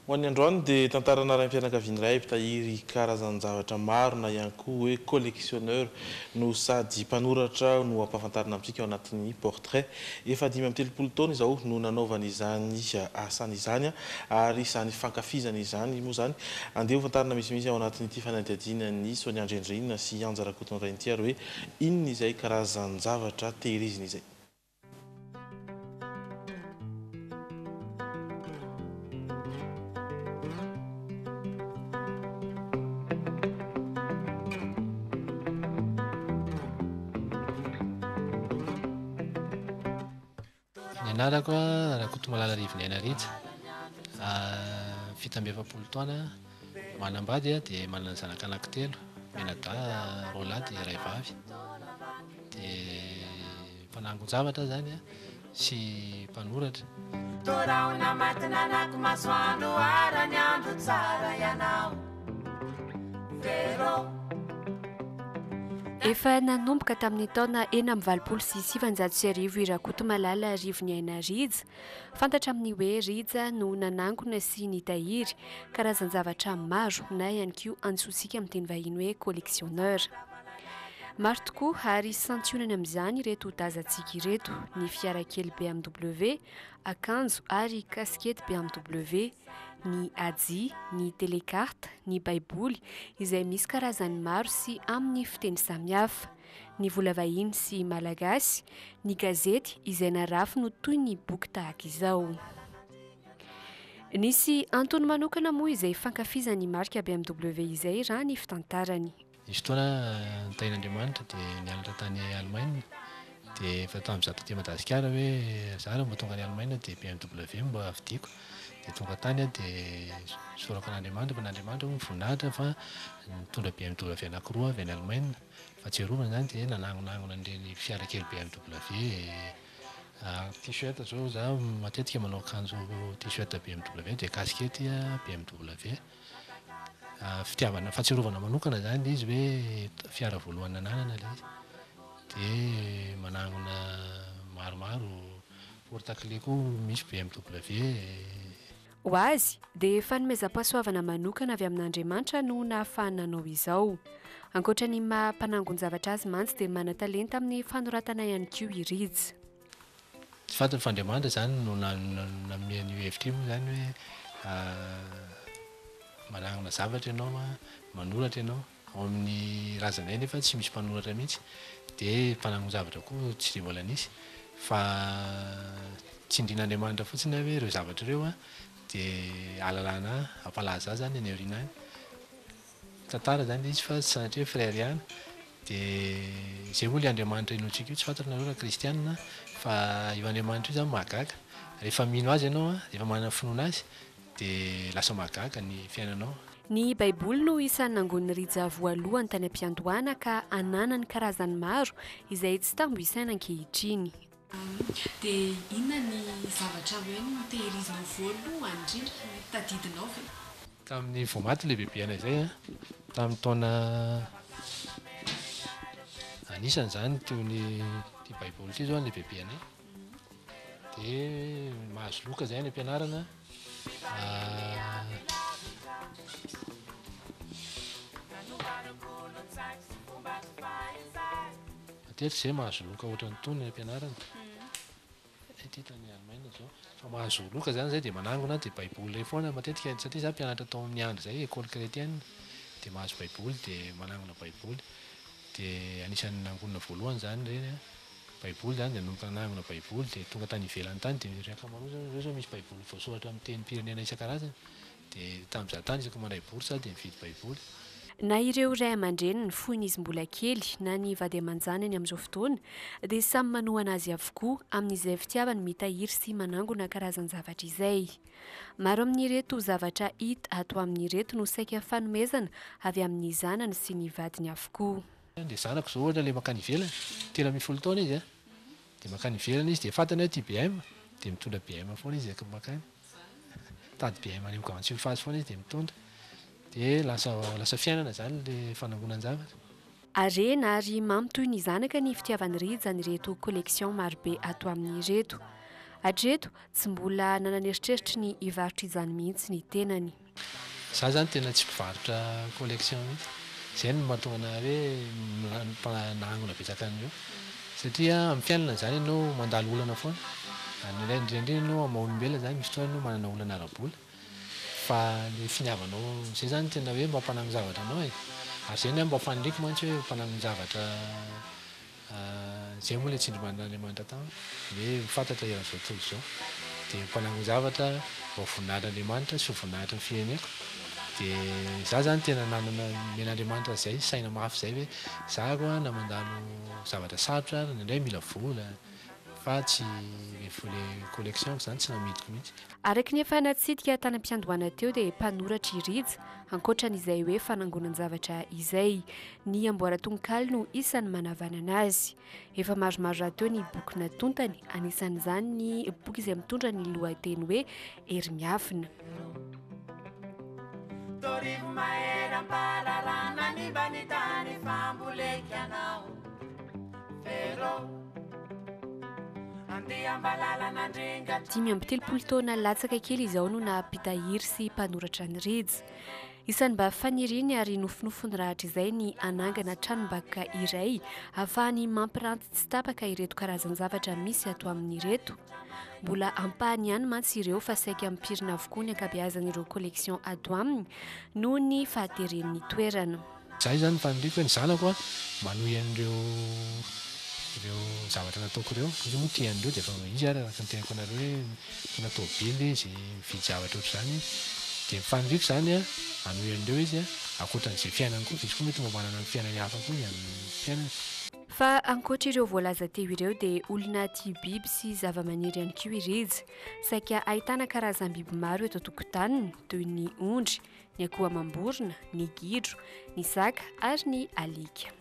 ho an'ny androany dia tantarana raim-pianakaviany iray mpitahiry karazan-javatra maro na ihany koa hoe collectionneur no sady mpanoratra no ampahafantarina amintsika ao anatin'ny portrait efa 5 taona izao no nanaovana izany asany izany ary isany fankafizana izany moa zany andeha ho fantarina misimisy ao anatin'ity fanadihadiana ny Sonia Andrendrina sy Anja Rakoton'iray ny tiary hoe inona izay karazan-javatra tehirizina izay. Anarako Rakotomalala Rivinena Rija fito amby 70 taona manambady dia manana ny zanaka anankitelo Menada, Rola dia iray vavy dia mpanangon-javatra zany sy mpanoratra. Toraona matinanako masoandro arany andro tsara ianao Vero efa nanomboka tamin'ny taona 1970 sy 1990 i Rakotomalala Rivinena Rija fantatra amin'ny hoe Rija no nanangona sy nitahiry karazan-javatra maro na ihany koa antsointsika amin'ny teny vahiny hoe collectionneur. Maro tokoa ary santionany amin'izany ireto tazantsika ireto ny fiara kely BMW, akanjo ary kaskety BMW, ny aji, ny télécarte, ny baiboly izay misy karazany maro sy amin'ny fiteny samihafa, ny vola vahiny sy malagasy, ny gazety izay narafiny toy ny boky tahaka izao. Nisy antony manokana moa izay fankafizany marika BMW izay raha ny fitantarany. Izy fotoana nitahin'Andriamanitra dia nianatra tany Allemagne dia efa tamin'izaho taty Madagasikara hoe zara mba tonga any Allemagne dia BMW mba avidiako dia tonga tany dia sorako an'Andriamanitra fa n'Andriamanitra mivoninahitra fa nitondra BMW anankiroa avy any Allemagne fa tsy arovana zany dia nanangonangona an'ireny fiara kely BMW t-shirt zao za matetika manao akanjo t-shirt BMW dia kaskety BMW fitiavana fahatsiarovana manokana zany izy hoe fiara voalohany nananana le izy dia manangona maromaro porte-clés koa misy BMW. Ho azy dia fanomezam-pahasoavana manokana avy amin'Andriamanitra no nahafahananao izao. Ankoatra ny mampanangon-javatra azy mantsy dia mana-talenta amin'ny fanoratana ihany koa i Rija. tsy fantany fandriamanitra zany no namian'io hevitra io zany hoe manangona zavatra ianao manoratra ianao ao amin'ny razanay nefa tsy misy mpanoratra mihitsy dia mpanangona zavatra koa tsy de mbola nisy fa tsindrin'andriamanitra fotsiny hoe ireo zavatra ireo dia alalana ampalaza azy zany any aoriana any tantara zany izy fa tsy sanatria hoe frère ihany dia zay moa le andriamanitra inoantsika io tsy fantatra nareo raha kristianina fa io andriamanitra io zany mahagaga rehefa mino azy ianao rehefa manana finoana azy dia lasa mahagaga ny fiainanao. Ny baiboly no isan'ny nangon'ny rija voalohany tany am-piandohana ka ananany karazany maro izay tsy tambo isaina ankehitriny. Dia inona ny zavatra hoe notehirizinao voalohany indrindra tadidinao ve? Tamin'ny vao maty le bebeana izay tamin'ny taona anisany zany toy ty baiboly ty zao le bebeanay dia mahazo loka zay ny ampianarana matetika zay mahazo loka ohatran'ny tony ny ampianarana titany alemaina zao fa mahazo loka zany zay dia manangona dia baiboly ray foana matetika satria za mpianatra tao amin'ny andro zay école chrétienne dia mahazo baiboly dia manangona baiboly dia anisan'ny nangonina voalohany zany reny baiboly zany dia nomboka nanangona baiboly dia tonga tany ivelany tany dia ry ankamaroa zany zao misy baiboly voasoratra amin'ny teny pirenena isan-karazany dia tamin'izaho tany isaka mandray bourse dia mividy baiboly. Na ireo ray aman-dreny ny fohin'izy mbola kely na ny vady aman-janany amin'izao fotoana dia samy manohana azy avokoa amin'izay fitiavany mitahiry sy manangona karazan-zavatra izay. Maro amin'ireto zavatra hita ato amin'ireto no saika fanomezana avy amin'ny zanany sy ny vadiny avokoa. Dia zanako zao ohatra le makany ivelany tena mifolo taona izy dia makany ivelany izy dia fantany hoe tia BM dia mitondra BM foana izy makany tady BM any amin'ny phase foana izy dia mitondra dia lasa fiainana zany le fanangonana zavatra. Arena ary mampitoy ny zanaka ny fitiavany rija nyreto collection marobe ato amin'ireto. Hatreto tsy mbola nananeritreritra ny hivarotra izany mihitsy ny tenany. Za zany tena tsy mpivarotra collection mihitsy zay no mahatonga hoe nahangona betsaka an'io satria amin'ny fiainana zany ianao mandalo olana foana indrindra ianao amaolombelona zany misy fotoana ianao manana olana ara-bola fa le finiavanao zay zany tena hoe mba mpanangona zavatra anao ary zay ny mba faniriako mantsy hoe mpanangona zavatra zay moa le tsindrimandr'Andriamanitra tany hoe fantatra eran'izao tontolo izao dia mpanangona zavatra mba voninahitran'Andriamanitra sy voninahitry ny fireneko dia za zany tena nanana men'Andriamanitra zay saina mafy zay hoe za koa na mandalo zavatra sarotra indray mila vola fa tsy le collectionko zany tsy namidiko mihitsy. Araka ny efa natsidika tany am-piandohana teo dia mpanoratra irija ankoatran'izay hoe fanangonana zavatra izay ny amboaran-tononkalo no isan'ny manavana anazy. Efa maromaro raha teo ny boky natontany anisan'izany ny boky izay mitondra ny lohateny hoe Hery miafina. Torivo maera mpararana ny banitany famboleka ianao Vero 5 taona latsaka kely izao no nampitahiry sy mpanoratra ny rija. Isan'ny mba faniriany ary nofinofony rahatra izay ny anangana tranom-bakoka iray ahafahany mampiranty tsy tapaka ireto karazan-zavatra misy ato amin'ireto. Mbola ampahany ihany mantsy ireo fa saika ampirina avokoa ny ankabeazan'ireo collection ato aminy noho ny fahateren'ny toerana. Zay zany faniriko hoe ny zanako manohy an'ireo zavatra nataoko ireo izy moa tian'ireo dia efa izy ary araka ny tenako anareo hoe natao bily izy mividy zavatra ohatr'izany dia mifaniriko zany hanohy an'ireo izy akoatran'izay fiainany koa izy koa mety mba manana ny fiainany hafa koa amin'ny fiainany. Fa ankoatra ireo voalaza teo ireo dia olona tia biby sy zavamaniry ihany koa irija saika ahitana karazam-biby maro eto an-tokotaniny toy ny ondry, ny akoho amam-borona, ny gidro, ny saka ary ny alika.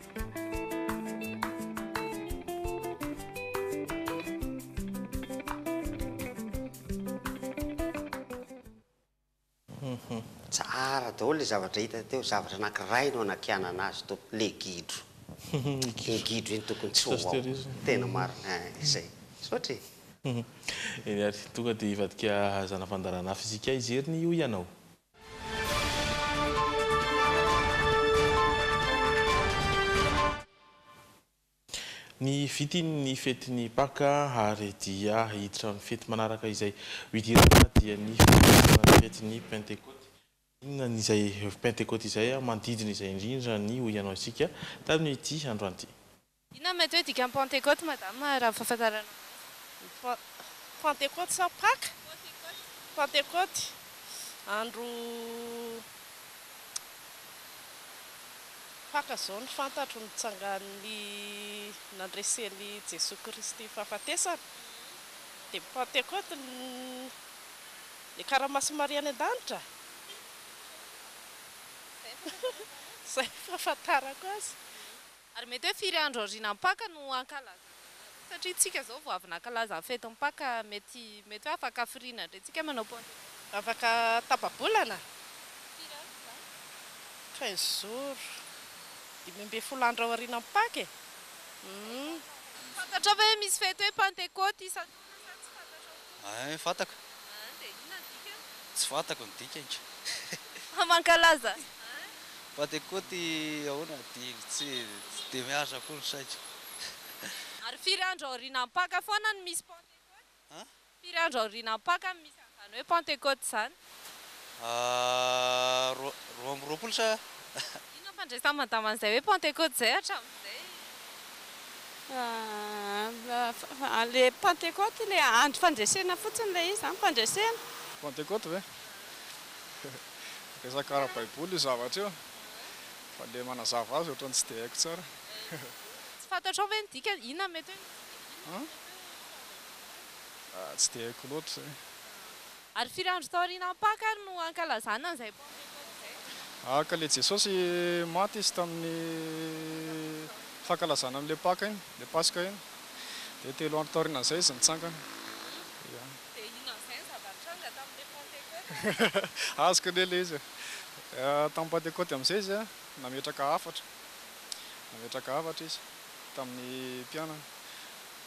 Tsara daholo le zavatra hita teo zavatra anankiray no anakianana azy to le gidro. Le gidro iny tokony tsy ho tena marina izay sotry eny ary tonga dia hivadika zana fandarana fizika izy heriny io ianao. Ny vitin'ny fetiny Paka ary dia hiditra ny fety manaraka izay hidirana dia ny fetiny Pentecôte. Inona n'izay Pentecôte izay manodidina izay indrindra ny ho ianao isika tamin'ity androany ity. Inona mety hoe dikany Pentecôte madame raha fahafantarana? Pentecôte sa Paka? Pentecôte. Andro Paka zao ny fantatro nitsangan'ny nandresen'ny Jesoa Kristy fahafatesana. Dia Pentecôte ny karamaso Maria any an-danitra. Zay fahafantarako azy. Ary mety hoe firy andro aoriana Paka no ankalaza? Satria tsika zao vao avy nankalaza fety Paka mety hoe afaka hafiriana ndray tsika manao Pentecôte. Afaka tapabolana? 15 jours. 12 andro aoriana Paka e. Fantatra hoe misy fety hoe Pentecôte isan-taona sa tsy fantatra? Fantako. Dia inona ny dikany? Tsy fantako ny dikany. Mankalaza? Pentecôte ahoana tsy dia miasa koa ny saiko. Ary firy andro aoriana Paka foana no misy Pentecôte? Firy andro aoriana Paka no misy an'izany hoe Pentecôte izany? 20 sa? Inona fandraisana madaman'izay hoe Pentecôte izay hatramin'izay? Le Pentecôte le andro fandresena fotsiny le izy zany fandresena. Pentecôte ve? Resaka ara-baiboly io zavatra io. Fa le manazava azy ohatrany tsy dia haiko tsara. Tsy fantatrao hoe ny dikany inona mety hoe? Tsy dia haiko loatra zay. Ary firy andro tao aoriana Paka no ankalazana an'izay Pentecôte izay? Ka le Jesosy maty izy tamin'ny fankalazana amin'ilay Paka iny, le Paska iny. Dia 3 andro tao aorianan'izay izy nitsangana. Dia inona izay ny zava-nitranga tamin'ilay Pentecôte? Azoko lele izy. Tamin'ny Pentecôte amin'izay izy nametraka hafatra. Nametraka hafatra izy tamin'ny mpianana.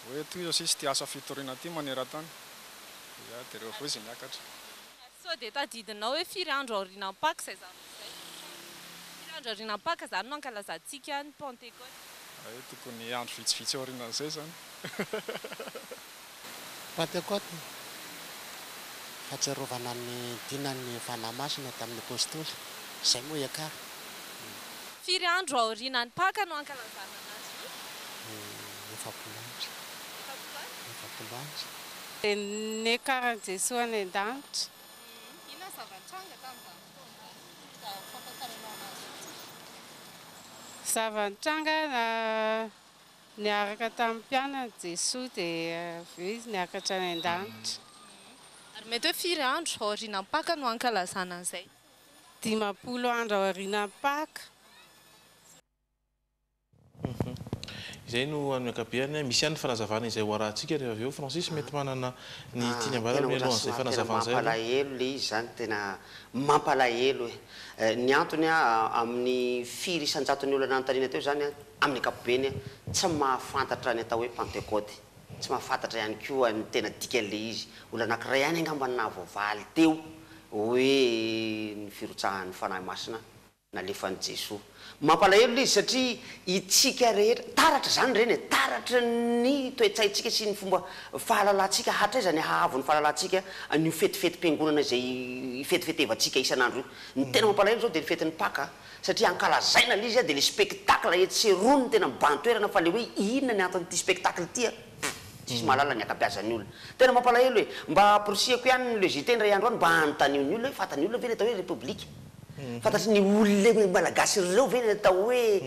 Hoe toy izao sisy ty asa fitoriana ty maneran-tany. Dia rehefa izy niakatra. Sao dia tadidinao hoe firy andro aoriana Paka izay zavatra izay? Firy andro aoriana Paka izany no ankalazantsika ny Pentecôte? Tokony andro vitsivitsy aorianan'izay zany. Pentecôte fahatsiarovana ny dinan'ny fanahy-masina tamin'ny apôstôly. Izay moa iakara. Firy andro aorianan'ny Paka no ankalazana anazy io? 4 andro. 4 andro. Ny akaran'i Jesoa any an-danitra. Inona zava-nitranga tamin'izany fotoana fampahafantarana anazy? Zava-nitranga niaraka tamin'ny mpianana Jesoa dia izy niakatra any an-danitra. Ary mety hoe firy andro aorianan'ny Paka no ankalazana an'izay? 50 andro aorianan'ny Paka. Izay no amin'ny ankapehany misy ihany fanazavana izay ho arahantsika rehefa avy eo Francis mety manana ny tiany ambara mialoha an'izay fanazavana izay. Mampalahelo le izy zany tena mampalahelo hoe ny antony amin'ny firy isan-jaton'ny olona nanontaniana teo zany amin'ny ankapobeny tsy mahafantatra ny atao hoe Pentecôte. Tsy mahafantatra ihany koa ny tena dikan'le izy. Olona anankiray ihany angamba nahavoavaly teo hoe ny firotsahan'ny fanahy masina nalefan'i Jesoa. Mampalahelo le izy satria itsika rehetra taratra zany reny e, taratra ny toe-tsaintsika sy ny fomba fahalalantsika hatraiza ny hahavon'ny fahalalantsika ny fetifetim-piangonana izay fetifetevantsika isan'andro io. Ny tena mampalahelo zao dia ny fetin'ny Paka satria ankalazaina le izy dia le spectacle etserono ny tena mibantoerana fa le hoe inona ny anton'ity spectacle ity tsisy mahalala ny akabeazan'ny olona. Tena mampalahelo hoe mba aporisihako ihany ny logité ny ray andro any mba hanontaniony olona hoe fantany olona ve ny atao hoe république. Fantatry ny olona malagasy ireo ve ny atao hoe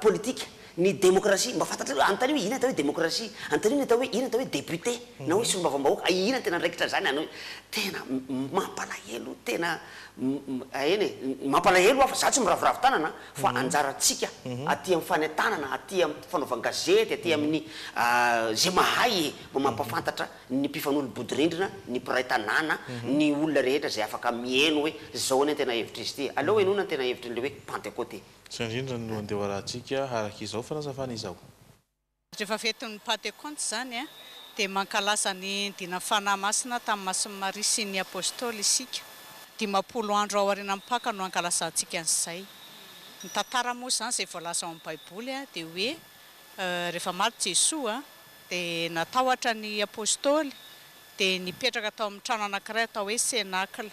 politika ny démocratie mba fantatra anontany hoe ina atao hoe démocratie, anontany hoe atao hoe ina atao hoe député na hoe solombavam-bahoaka ina tena ndraikitra zany anao tena mampalahelo tena eny mampalahelo afa za tsy miravoravo tanana fa anjaratsika aty amin'ny fanentanana aty amin'ny fanaovana gazety aty amin'ny zay mahay mba mampafantatra ny mpifanolo-bodorindrina ny mpiray tanàna ny olona rehetra zay afaka mieno hoe zao ny tena hevitra izy ty aleo enona ny tena hevitra n'le hoe Pentecôte. Sy indrindra no andeha ho arahantsika araka izao fanazavana izao. Rehefa fetin'ny Pentecôte zany dia mankalaza ny dina fanahy masina tamin'ny Masiny Maria sy ny apôstôly isika. 50 andro aorianan'ny Paka no ankalazantsika an'izay. Ny tantara moa zany izay voalaza ao amin'ny Baiboly dia hoe rehefa maty Jesoa dia natahotra ny apôstôly dia nipetraka tao amin'ny trano anankiray atao hoe Cénacle.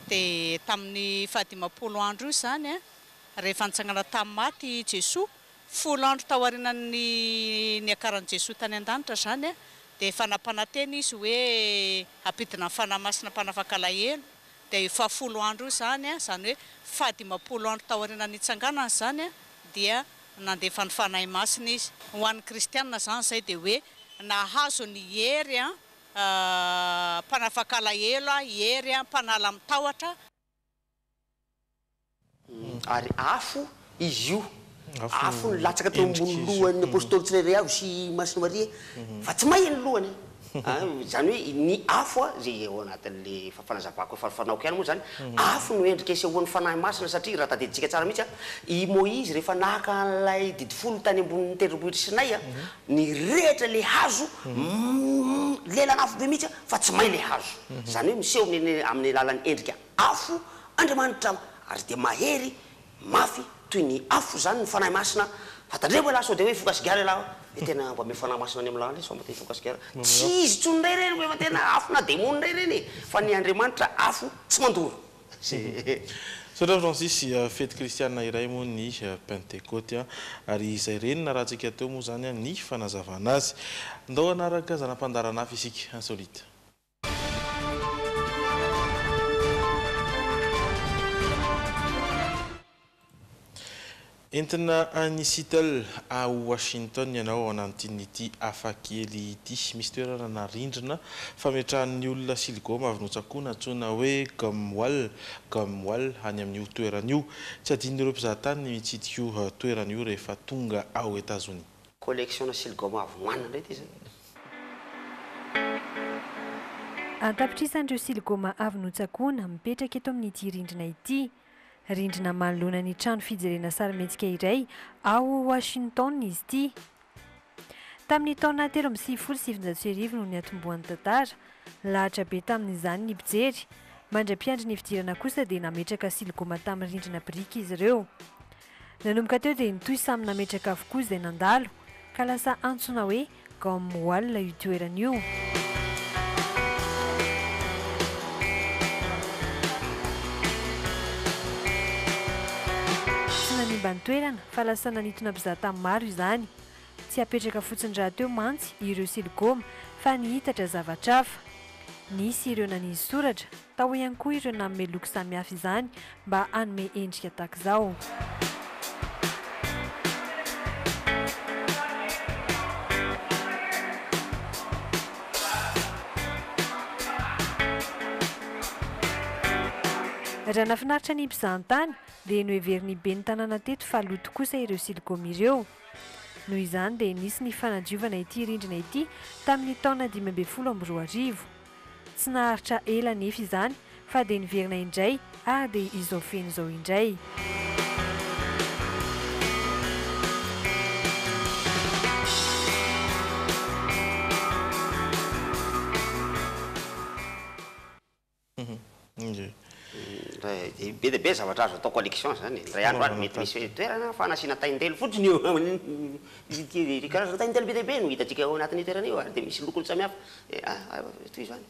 Dia tamin'ny 10 andro io zany rehefa nitsangana tamin'ny maty Jesoa 10 andro tao aorinan'ny akaran'i Jesoa tany an-danitra zany dia efa nampananteny izy hoe ampidina amin'ny fanahy masina mpanafaka alahelo. Dia efa 10 andro io zany zany hoe 10 andro tao aorinan'ny itsanganana zany dia nandefa ny fanahy masina izy. Ho an'ny kristianina zany zay dia hoe nahazo ny hery mpanafaka alahelo, hery mpanala mitahotra. Ary afo izy io afo latsaka teo ambony lohan'ny apôstôly tsirairay avy sy Masina Maria fa tsy mahay ny lohany zany hoe ny afo zay ao anatin'le fanazavako fanaoko ihany moa zany afo no endrika isehoan'ny fanahy masina satria raha tadiditsika tsara mihitsy i Moïse rehefa naka an'ilay didifolo tany ambony tendrombohitra Sinay ny rehetra le hazo lelan'afo be mihitsy fa tsy may le hazo zany hoe miseho amin'ny alalan'ny endrika afo Andriamanitra ary dia mahery mafy toy ny afo zany ny fanahy masina fatandreo hoe laha sao dia hoe fokasigara laha tena mba ame fanahy masina any amin'ny lala sao mba te fokasigara tsy izy tsony ndray reny fa tena afo na démon ndray reny fa ny Andriamanitra afo tsy mandoro. Sodra Francis fety kristianina iray moa ny Pentecôte ary izay reny na raha antsika teo moa zany ny fanazavana azy. Ndao anaraka zanam-pandarana hafa isika insolite. Entina any Seattle à Washington ianao anantin'ity afakely ity misy toerana na rindrina fametrahan'ny olona siligoma avy notsakoana antsoina hoe Gumwall any amin'io toeran'io tsy adin'ireo mpizahatany mitsidika io toeran'io rehefa tonga ao États-Unis. Collection siligoma avy noanina ndray ity zany. Antapitrisan'ireo siligoma avy notsakoana mipetraka eto amin'ity rindrina ity. Rindrina manoloana ny trano fijerena sarimihetsika iray ao Washington izy ity. Tamin'ny taona 1970 no niatombohan'ny tantara, lahatra be tamin'izany ny mpijery. Mandra-piandry ny fidirana kosa dia nametraka siligoma tamin'ny rindrina biriky izy ireo. Nanomboka teo dia nitoy samy nametraka avokoa izay nandalo, ka lasa antsoina hoe Gumwall io toeran'io. Mbany toerana fa lasa nanitona mpizahatany maro izany. Tsy apetraka fotsiny raha teo mantsy ireo siligoma fa nihitatra zavatra hafa. Nisy ireo nanisy soratra, tao ihany koa ireo nanome loko samihafa izany mba hanome endrika tahaka izao. Raha nafinaritra ny mpizahatany dia noheveriny be ny tanàna teto fa loto kosa ireo siligoma ireo. Noho izany dia nisy ny fanadiovana ity rindrina ity tamin'ny taona 2012. Tsy naharitra ela nefa izany fa dia niverina indray ary dia izao feno izao indray. Be dia be zavatra azo atao collection zany. Ray andro any mety misy hoe toerana fanasiana taindelo fotsiny io. Karazana taindelo be dia be no hitantsika ao anatin'ny toerana io ary dia misy lokony samihafa. Toy izany.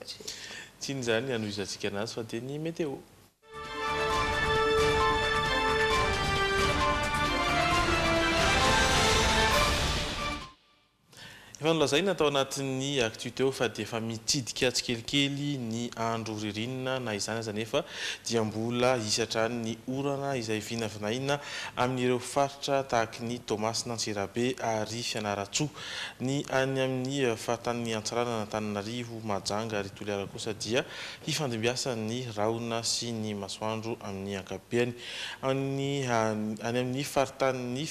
Tsy inzany anoizantsika anazy fa dia ny météo. Efa nolazaina tao anatin'ny actu teo fa dia efa mitsidika tsikelikely ny andro ririnina na izany aza nefa dia mbola hisatra ny orana izay vinavinaina amin'ireo faritra tahaka ny Toamasina, Antsirabe ary Fianaratsoa. Ny any amin'ny fahatan'ny Antsarana, Antananarivo, Mahajanga ary Toliara kosa dia hifandimbiasa ny rahona sy ny masoandro amin'ny ankapobeny. Any amin'ny faritan'ny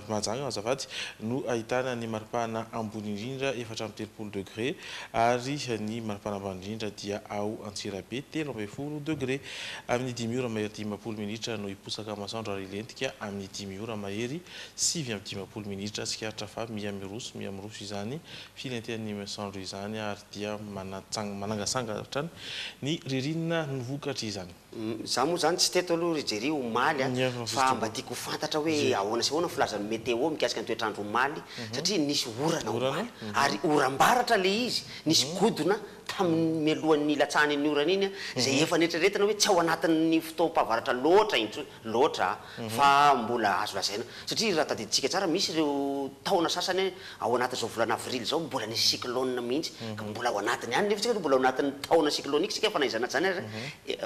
Mahajanga azafady no ahitana ny maripahana ambony indrindra 430 degré ary ny maripana ambany indrindra dia ao Antsirabe 30 degré. Amin'ny 10 ora mahery 10 minitra no hiposaka masoandro ary lentika amin'ny 10 ora mahery 9 minitra tsikaritra fa miamiroso izany filentean'ny masoandro izany ary dia manangasanga hatrany ny ririnina novokatra izany. za moa zany tsy teto aloha jery omaly fa mba tiako fantatra hoe ahoana sy ahoana filazan'ny météo mikasika ny toetrandro omaly satria nisy orana omaly ary oram-baratra le izy nisy godona tamin'ny mialohan'ny latsahany ny orana iny zay efa netreretina hoe tsy ao anatin'ny fotoam-pahavaratra loatra fa mbola azo lazaina satria raha tadiditsika tsara misy ireo taona sasany ao anatin'izao volana avrily zao mbola nisy cyclone mihitsy ka mbola ao anatiny ihany nefa tsika mbola ao anatin'ny taona cyclonique sika fa naizanaty zany aza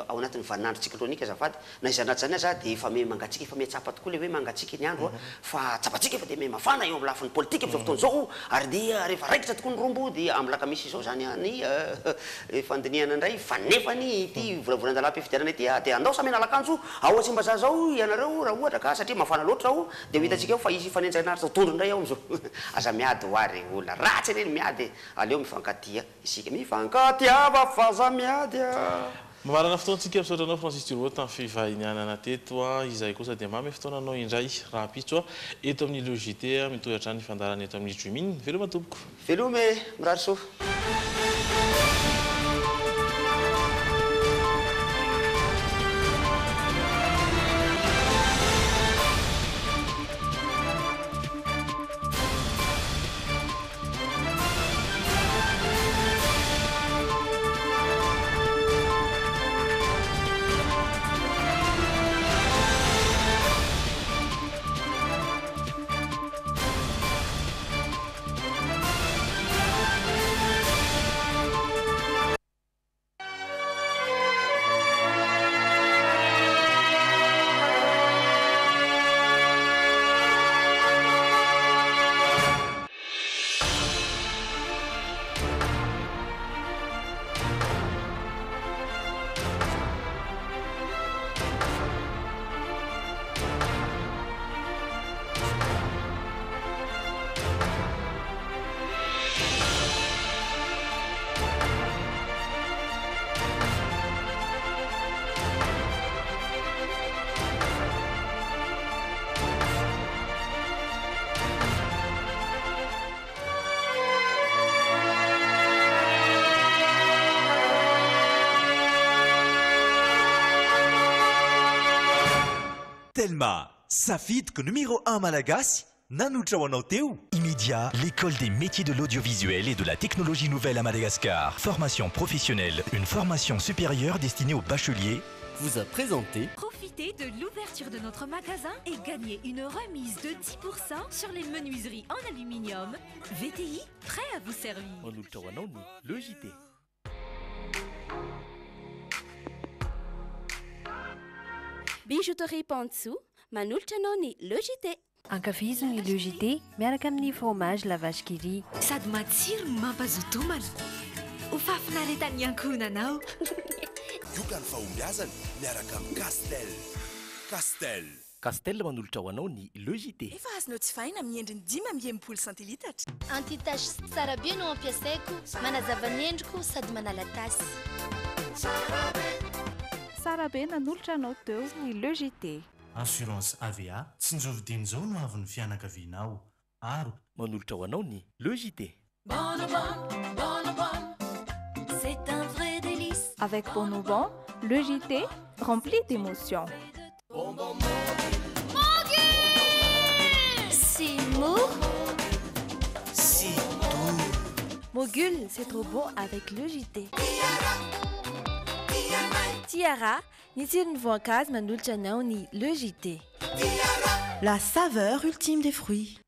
ao anatin'ny vaninandro cyclonique azafady naizanaty zany aza dia efa me mangatsika efa miatsapa tokoa le hoe mangatsika ny andro fa tsapatsika efa dia me mafana eo amin'ny lafin'ny politika am'izao fotoana zao ary dia rehefa raikitra tokoa ny rombo dia amin'ny lakamisy izao zany ny fandinihana indray fa nefany ty volavolan-dalam-pifidianana ity dia andao samy nalakanjo ao atsimbaza zao ianareo raha ohatra ka satria mafana loatra ao dia ho hitatsika ao fa izy fanenjanaritra tondro indray ao am'izao aza miady ho ary olona ratsy eny miady aleo mifankatia isika mifankatiava faza miady mamarana fotoantsika misaotranao Francis Turbo tamin'ny fivahinianana teto izay kosa dia mamy fotoananao indray raha pitso eto amin'ny logité mitohatra ny fandarana eto amin'ny Jumin veloma tompoko velome mirary soa Telma, safidiko numéro 1 malagasy, nanotra ho anao teo. Immédiat, l'école des métiers de l'audiovisuel et de la technologie nouvelle à Madagascar. Formation professionnelle, une formation supérieure destinée aux bacheliers. Vous a présenté. Profitez de l'ouverture de notre magasin et gagnez une remise de 10% sur les menuiseries en aluminium. VTI, prêt à vous servir. Nanotra ho anao le JT. Bijouterie Pantsu, manolotra anao ny le JT. Ankafizo ny le JT miaraka amin'ny fromage la vache qui rit. Sady matsiro mampazoto homana. Ho fafinaretan'ny ankohonanao. Yokany fahombiazana miaraka amin'ny Castel. Castel. Castel manolotra ho anao ny le JT. Efa azonao tsy vaina amin'ny endriny 5 centilitatra. Anti-tache tsara be no ampiasaiko, manazava ny endriko sady manala tasy. Sarabe nanolotra anao teo ny le JT. Assurance AVA tsy njovidiny zao no avy ny fianakavianao. Aro manolotra ho anao ny le JT. C'est un vrai délice. Avec Bonobon, le JT rempli d'émotions. C'est mou. C'est doux. Mogul, c'est trop bon avec le JT. Tiara, ni tsirony voankazo manolotra anao ny le JT. La saveur ultime des fruits.